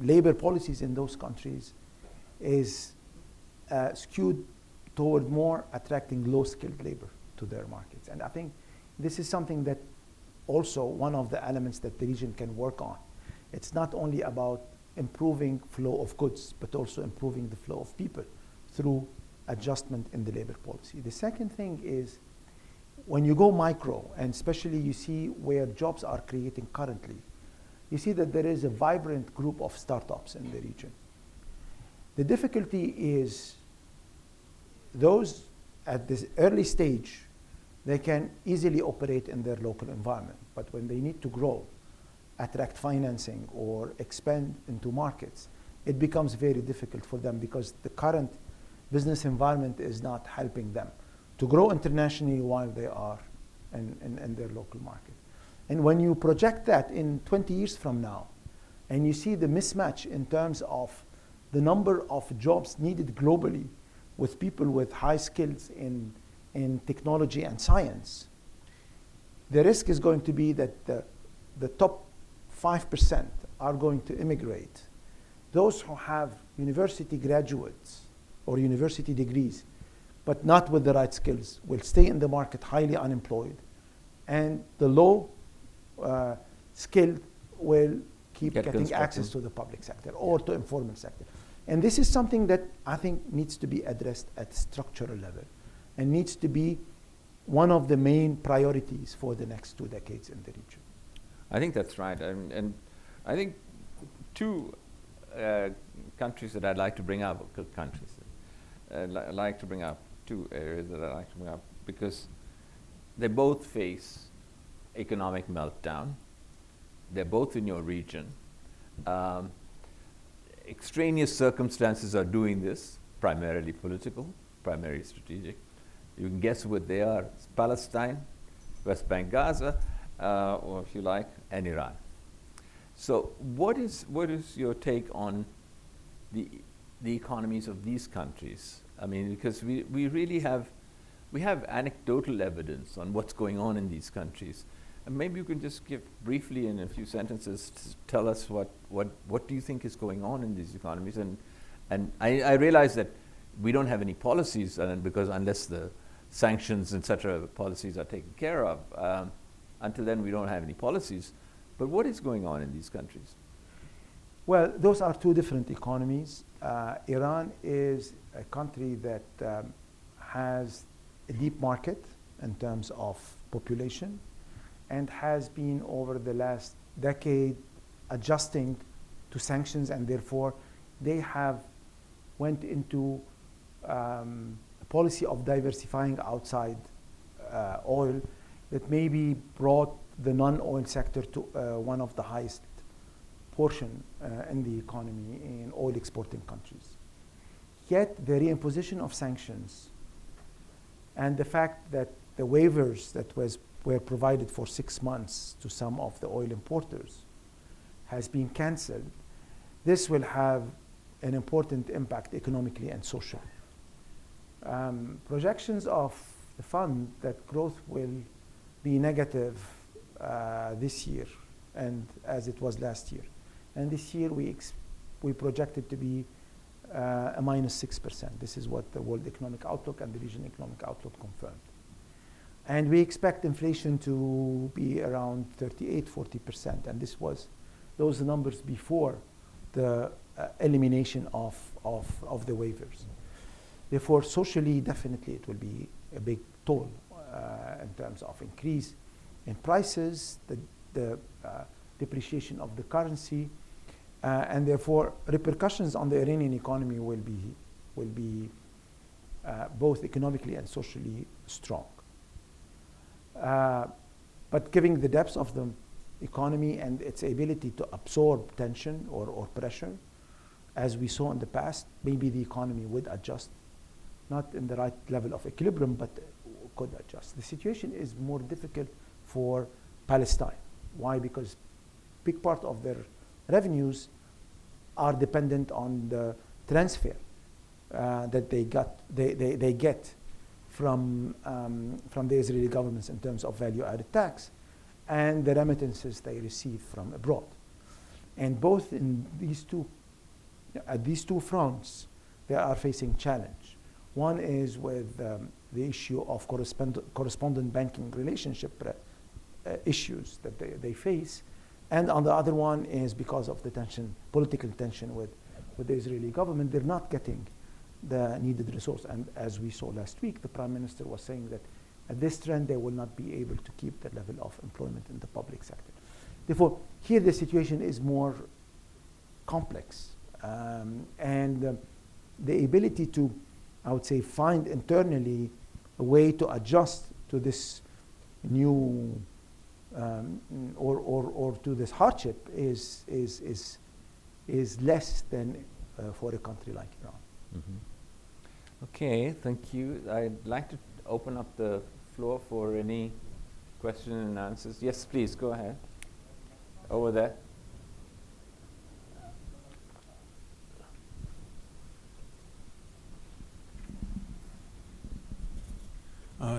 labor policies in those countries is skewed toward more attracting low-skilled labor to their markets. And I think this is something that also one of the elements that the region can work on. It's not only about improving flow of goods, but also improving the flow of people through adjustment in the labor policy. The second thing is when you go micro, and especially you see where jobs are creating currently, you see that there is a vibrant group of startups in the region. The difficulty is those at this early stage, they can easily operate in their local environment. But when they need to grow, attract financing, or expand into markets, it becomes very difficult for them because the current business environment is not helping them to grow internationally while they are in their local market. And when you project that in 20 years from now, and you see the mismatch in terms of the number of jobs needed globally with people with high skills in technology and science, the risk is going to be that the top 5% are going to immigrate. Those who have university graduates or university degrees, but not with the right skills, will stay in the market highly unemployed. And the low skilled will keep getting access to the public sector or to informal sector. And this is something that I think needs to be addressed at structural level and needs to be one of the main priorities for the next 2 decades in the region. I think that's right. And I think two countries that I'd like to bring up, I'd like to bring up two areas that I'd like to bring up because they both face economic meltdown. They're both in your region. Extraneous circumstances are doing this, primarily political, primarily strategic. You can guess what they are. It's Palestine, West Bank, Gaza, or if you like, and Iran. So what is your take on the economies of these countries? I mean, because we really have anecdotal evidence on what's going on in these countries. And maybe you can just give briefly in a few sentences to tell us what do you think is going on in these economies? And I realize that we don't have any policies because unless the sanctions, etc., policies are taken care of, until then we don't have any policies. But what is going on in these countries? Well, those are two different economies. Iran is a country that has a deep market in terms of population and has been over the last decade adjusting to sanctions, and therefore they have went into a policy of diversifying outside oil that maybe brought the non-oil sector to one of the highest portion in the economy in oil exporting countries. Yet the reimposition of sanctions and the fact that the waivers that were provided for 6 months to some of the oil importers has been cancelled, this will have an important impact economically and socially. Projections of the fund that growth will be negative this year and as it was last year. And this year we project it to be a -6%. This is what the World Economic Outlook and the Regional Economic Outlook confirmed. And we expect inflation to be around 38-40%. And those numbers before the elimination of the waivers. Therefore, socially, definitely it will be a big toll in terms of increase in prices, the depreciation of the currency, and therefore repercussions on the Iranian economy will be both economically and socially strong. But given the depths of the economy and its ability to absorb tension or pressure, as we saw in the past, maybe the economy would adjust, not in the right level of equilibrium, but could adjust. The situation is more difficult for Palestine. Why? Because big part of their revenues are dependent on the transfer that they get from the Israeli governments in terms of value-added tax and the remittances they receive from abroad. And both in at these two fronts, they are facing challenge. One is with the issue of correspondent banking relationship issues that they face, and on the other one is because of the political tension with the Israeli government. They're not getting the needed resource. And as we saw last week, the Prime Minister was saying that at this trend, they will not be able to keep the level of employment in the public sector. Therefore, here the situation is more complex. And the ability to, I would say, find internally a way to adjust to this new or to this hardship is less than for a country like Iran. Mm-hmm. Okay, thank you. I'd like to open up the floor for any questions and answers. Yes, please, go ahead. Over there.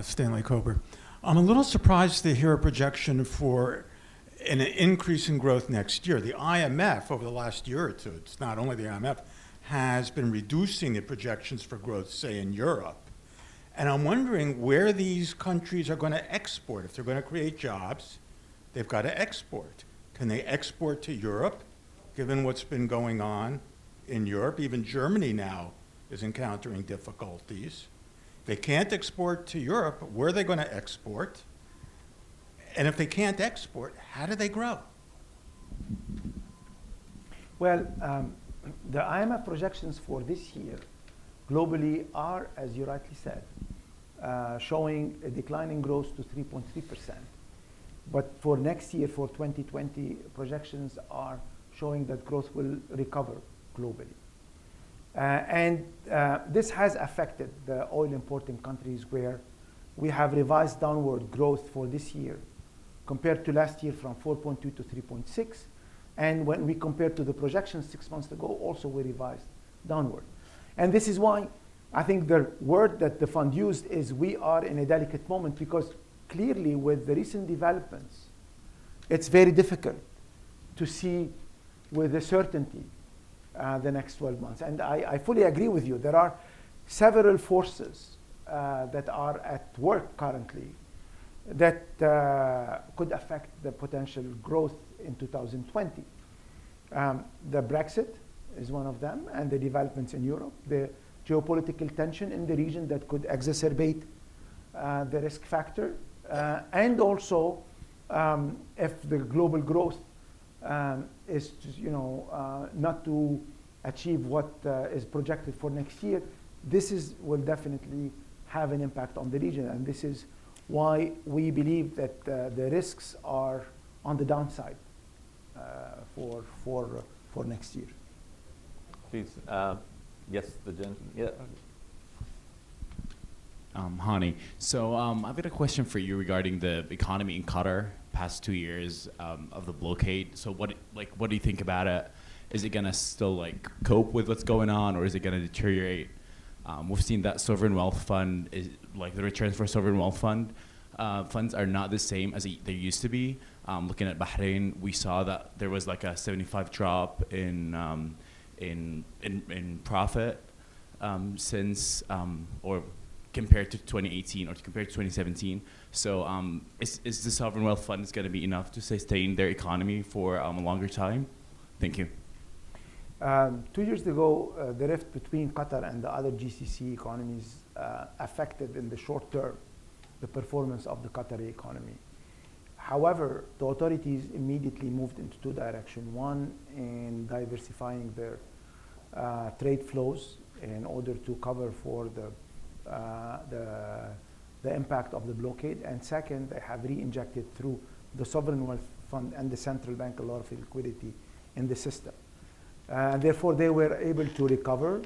Stanley Kober. I'm a little surprised to hear a projection for an increase in growth next year. The IMF, over the last year or two, it's not only the IMF, has been reducing the projections for growth, say, in Europe. And I'm wondering where these countries are going to export. If they're going to create jobs, they've got to export. Can they export to Europe, given what's been going on in Europe? Even Germany now is encountering difficulties. They can't export to Europe. Where are they going to export? And if they can't export, how do they grow? Well, the IMF projections for this year globally are, as you rightly said, showing a declining growth to 3.3%. But for next year, for 2020, projections are showing that growth will recover globally. And this has affected the oil importing countries, where we have revised downward growth for this year compared to last year from 4.2 to 3.6. And when we compare to the projections 6 months ago, also we revised downward. And this is why I think the word that the fund used is we are in a delicate moment, because clearly with the recent developments, it's very difficult to see with a certainty the next 12 months. And I fully agree with you. There are several forces that are at work currently that could affect the potential growth in 2020. The Brexit is one of them, and the developments in Europe, the geopolitical tension in the region that could exacerbate the risk factor, and also if the global growth is not to achieve what is projected for next year, will definitely have an impact on the region. And this is why we believe that the risks are on the downside for next year. Please, yes, the gentleman. Yeah. Hani, so I've got a question for you regarding the economy in Qatar past 2 years of the blockade. So what do you think about it? Is it gonna still cope with what's going on, or is it gonna deteriorate? We've seen that sovereign wealth fund is the returns for sovereign wealth funds are not the same as they used to be. Looking at Bahrain, we saw that there was a 75 drop in profit since or compared to 2018 or compared to 2017. So is the sovereign wealth fund going to be enough to sustain their economy for a longer time? Thank you. 2 years ago, the rift between Qatar and the other GCC economies affected in the short term the performance of the Qatari economy. However, the authorities immediately moved into two directions. One, in diversifying their trade flows in order to cover for the impact of the blockade. And second, they have re-injected through the sovereign wealth fund and the central bank a lot of liquidity in the system. Therefore, they were able to recover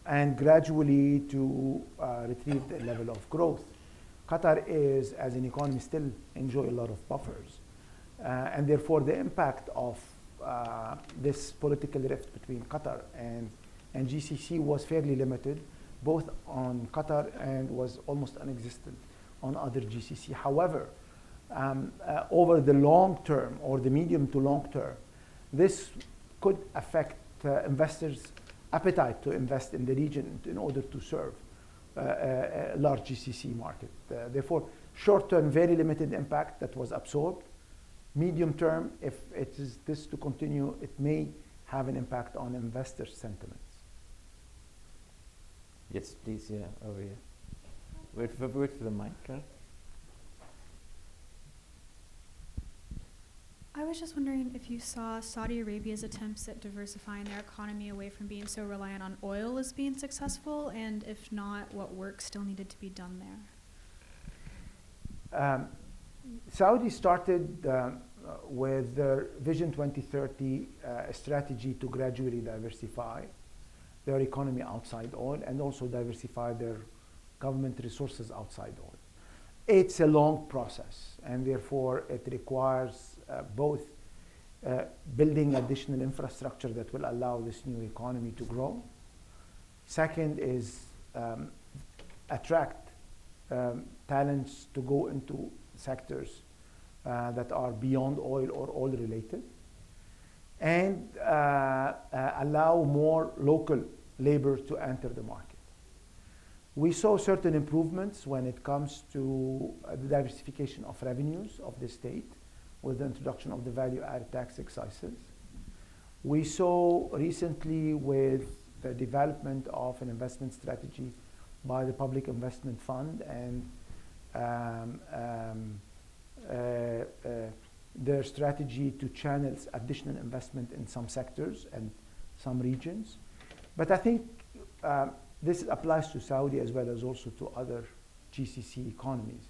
and gradually to retrieve the level of growth. Qatar is, as an economy, still enjoy a lot of buffers. And therefore, the impact of this political rift between Qatar and GCC was fairly limited, both on Qatar and was almost non-existent on other GCC. However, over the long term or the medium to long term, this could affect investors' appetite to invest in the region in order to serve a large GCC market. Therefore, short term, very limited impact that was absorbed. Medium term, if it is this to continue, it may have an impact on investor sentiments. Yes, please, yeah, over here. Wait for the mic. I was just wondering if you saw Saudi Arabia's attempts at diversifying their economy away from being so reliant on oil as being successful, and if not, what work still needed to be done there? Saudi started with their Vision 2030 strategy to gradually diversify their economy outside oil and also diversify their government resources outside oil. It's a long process, and therefore it requires both building additional infrastructure that will allow this new economy to grow. Second is attract talents to go into sectors that are beyond oil or oil related, and allow more local labor to enter the market. We saw certain improvements when it comes to the diversification of revenues of the state with the introduction of the value-added tax excises. We saw recently with the development of an investment strategy by the Public Investment Fund and their strategy to channel additional investment in some sectors and some regions. But I think this applies to Saudi as well as also to other GCC economies.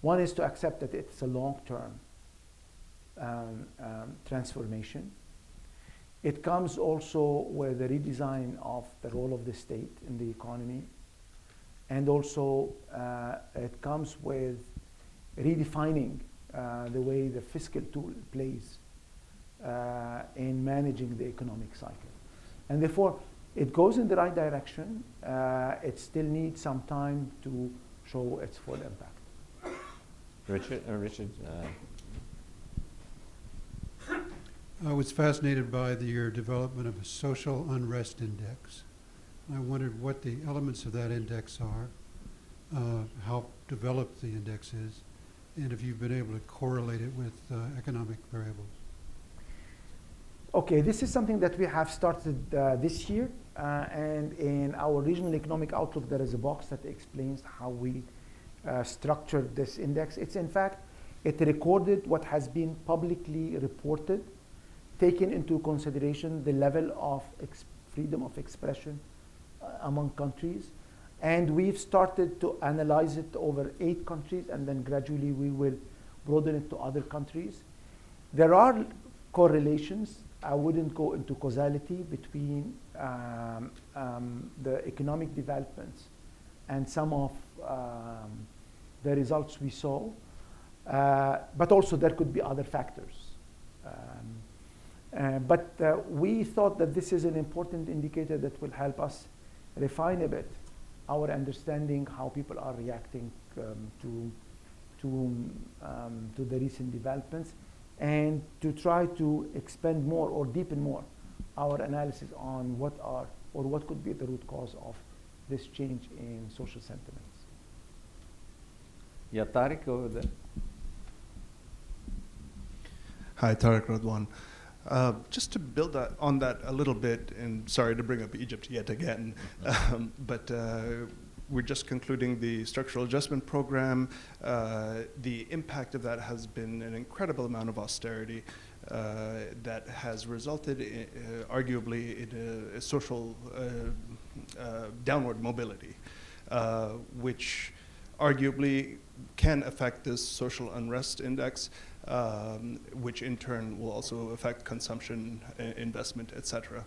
One is to accept that it's a long-term transformation. It comes also with the redesign of the role of the state in the economy, and also it comes with redefining the way the fiscal tool plays in managing the economic cycle. And therefore, it goes in the right direction. It still needs some time to show its full impact. Richard. I was fascinated by your development of a social unrest index. I wondered what the elements of that index are, how developed the index is, and if you've been able to correlate it with economic variables. Okay, this is something that we have started this year, and in our regional economic outlook, there is a box that explains how we structured this index. It's in fact, it recorded what has been publicly reported, taking into consideration the level of freedom of expression among countries. And we've started to analyze it over 8 countries, and then gradually we will broaden it to other countries. There are correlations. I wouldn't go into causality between the economic developments and some of the results we saw, but also there could be other factors. But we thought that this is an important indicator that will help us refine a bit our understanding how people are reacting to the recent developments, and to try to expand more or deepen more our analysis on what are or what could be the root cause of this change in social sentiments. Yeah, Tariq over there. Hi, Tariq Radwan. Just to build on that a little bit, and sorry to bring up Egypt yet again, but we're just concluding the structural adjustment program. The impact of that has been an incredible amount of austerity that has resulted in, arguably in a social downward mobility, which arguably can affect this social unrest index, which in turn will also affect consumption, investment, et cetera.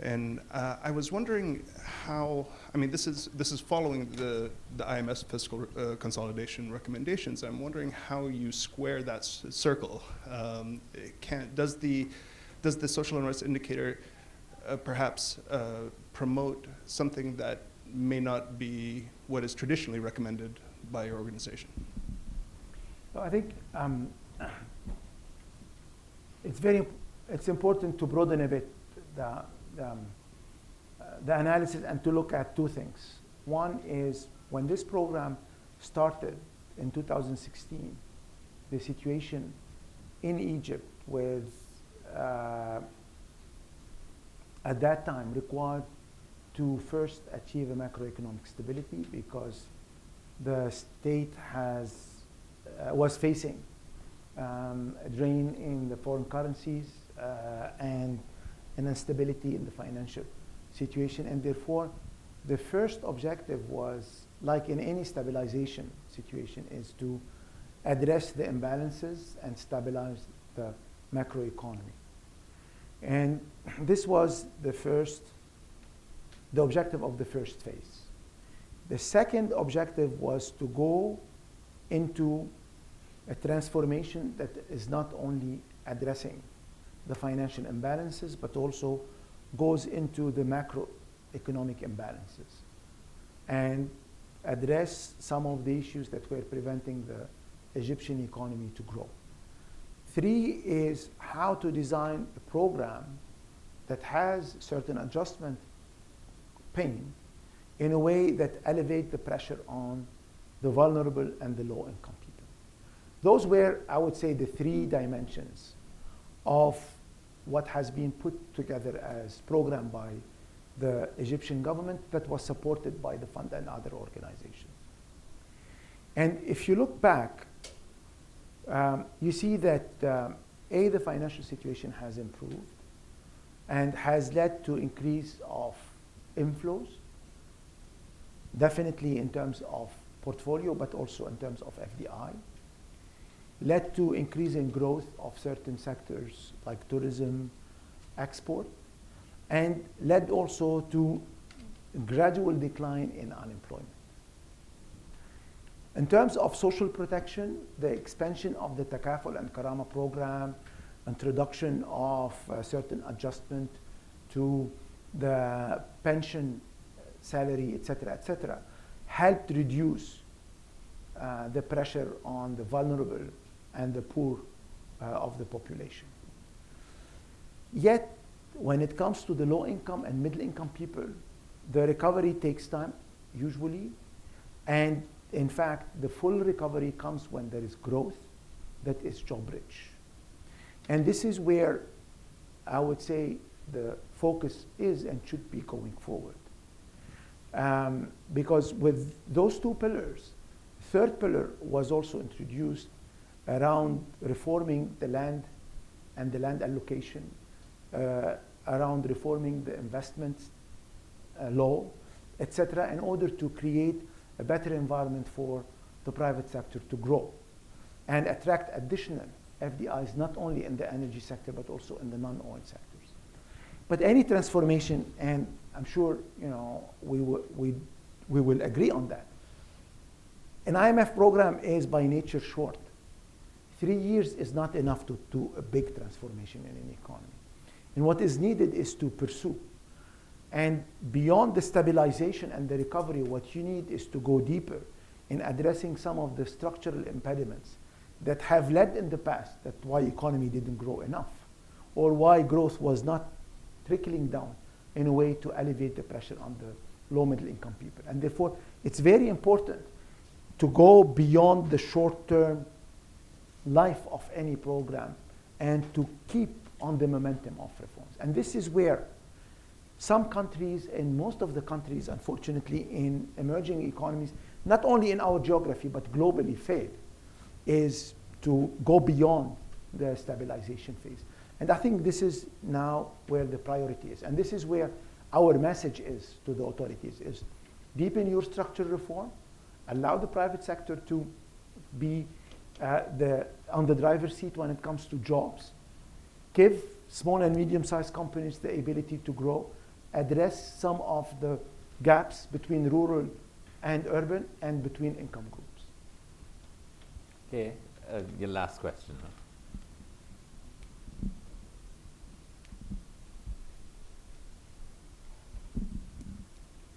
And I was wondering how, I mean, this is following the IMF's fiscal consolidation recommendations. I'm wondering how you square that circle. Does the social unrest indicator perhaps promote something that may not be what is traditionally recommended by your organization? So I think it's important to broaden a bit the analysis and to look at 2 things. One is when this program started in 2016, the situation in Egypt with at that time required to first achieve a macroeconomic stability because the state was facing a drain in the foreign currencies, and an instability in the financial situation. And therefore, the first objective was, like in any stabilization situation, is to address the imbalances and stabilize the macroeconomy. And this was the objective of the first phase. The second objective was to go into a transformation that is not only addressing the financial imbalances, but also goes into the macroeconomic imbalances and address some of the issues that were preventing the Egyptian economy to grow. 3 is how to design a program that has certain adjustment pain in a way that elevate the pressure on the vulnerable and the low-income people. Those were, I would say, the 3 dimensions of what has been put together as program by the Egyptian government that was supported by the fund and other organizations. And if you look back, you see that the financial situation has improved and has led to increase of inflows, definitely in terms of portfolio, but also in terms of FDI, led to increase in growth of certain sectors like tourism, export, and led also to gradual decline in unemployment. In terms of social protection, the expansion of the Takaful and Karama program, introduction of certain adjustment to the pension, salary, et cetera, helped reduce the pressure on the vulnerable and the poor of the population. Yet, when it comes to the low income and middle income people, the recovery takes time, usually, and in fact, the full recovery comes when there is growth that is job rich. And this is where I would say the focus is and should be going forward. Because with those 2 pillars, third pillar was also introduced around reforming the land and the land allocation, around reforming the investment law, etc., in order to create a better environment for the private sector to grow and attract additional FDIs, not only in the energy sector, but also in the non-oil sectors. But any transformation, and I'm sure we will agree on that, an IMF program is by nature short. 3 years is not enough to do a big transformation in an economy. And what is needed is to pursue. And beyond the stabilization and the recovery, what you need is to go deeper in addressing some of the structural impediments that have led in the past that why economy didn't grow enough, or why growth was not trickling down in a way to elevate the pressure on the low middle income people. And therefore, it's very important to go beyond the short-term life of any program and to keep on the momentum of reforms. And this is where some countries, and most of the countries, unfortunately, in emerging economies, not only in our geography, but globally fail, is to go beyond the stabilization phase. And I think this is now where the priority is. And this is where our message is to the authorities, is deepen your structural reform, allow the private sector to be on the driver's seat when it comes to jobs, give small and medium-sized companies the ability to grow, address some of the gaps between rural and urban and between income groups. Okay, your last question.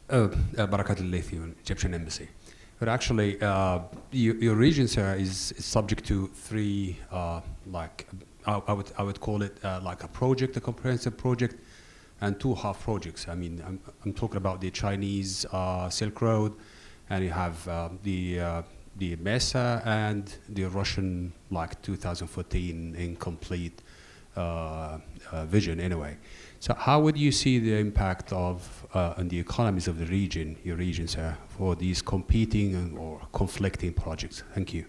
Barakat al-Laythi, Egyptian Embassy. But actually, your region, sir, is subject to 3, I would call it like a project, a comprehensive project, and 2 half projects. I mean, I'm talking about the Chinese Silk Road, and you have the MESA and the Russian 2014 incomplete vision anyway. So how would you see the impact of on the economies of the region, your region, sir, for these competing or conflicting projects? Thank you.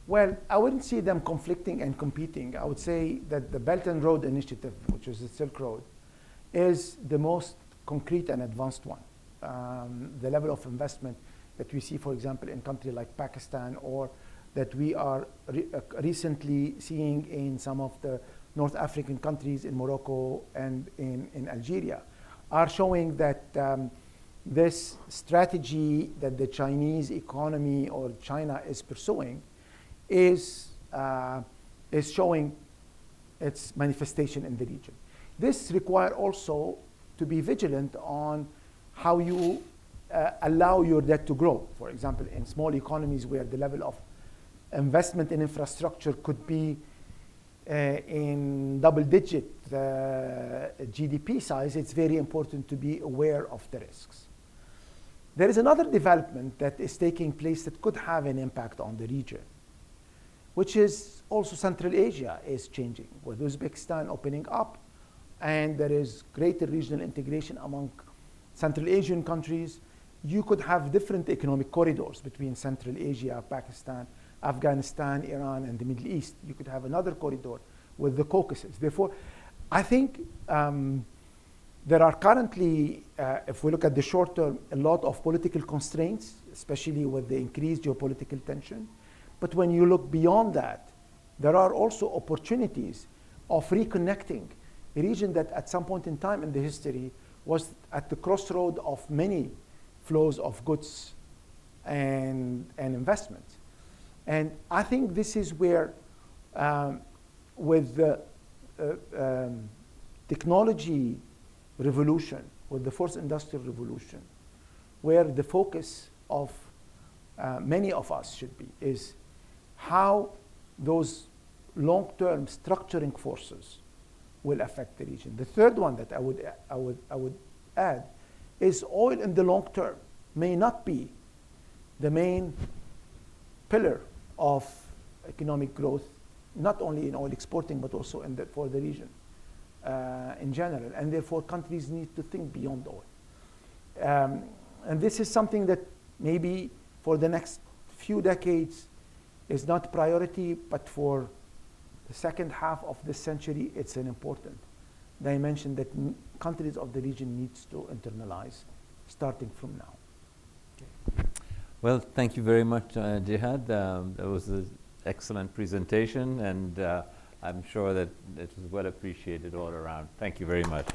Well, I wouldn't see them conflicting and competing. I would say that the Belt and Road Initiative, which is the Silk Road, is the most concrete and advanced one. The level of investment that we see, for example, in countries like Pakistan, or that we are recently seeing in some of the North African countries, in Morocco and in Algeria, are showing that this strategy that the Chinese economy or China is pursuing is showing its manifestation in the region. This requires also to be vigilant on how you allow your debt to grow. For example, in small economies where the level of investment in infrastructure could be in double-digit GDP size, it's very important to be aware of the risks. There is another development that is taking place that could have an impact on the region, which is also Central Asia is changing, with Uzbekistan opening up, and there is greater regional integration among Central Asian countries. You could have different economic corridors between Central Asia, Pakistan, Afghanistan, Iran, and the Middle East. You could have another corridor with the Caucasus. Therefore, I think there are currently, if we look at the short term, a lot of political constraints, especially with the increased geopolitical tension. But when you look beyond that, there are also opportunities of reconnecting a region that at some point in time in the history was at the crossroad of many flows of goods and investment. And I think this is where, with the technology revolution, with the fourth industrial revolution, where the focus of many of us should be is how those long-term structuring forces will affect the region. The third one that I would add is oil in the long term may not be the main pillar of economic growth, not only in oil exporting, but also for the region in general. And therefore, countries need to think beyond oil. And this is something that maybe for the next few decades is not priority, but for the second half of this century, it's an important dimension that countries of the region needs to internalize starting from now. Okay. Well, thank you very much, Jihad. That was an excellent presentation, and I'm sure that it was well appreciated all around. Thank you very much.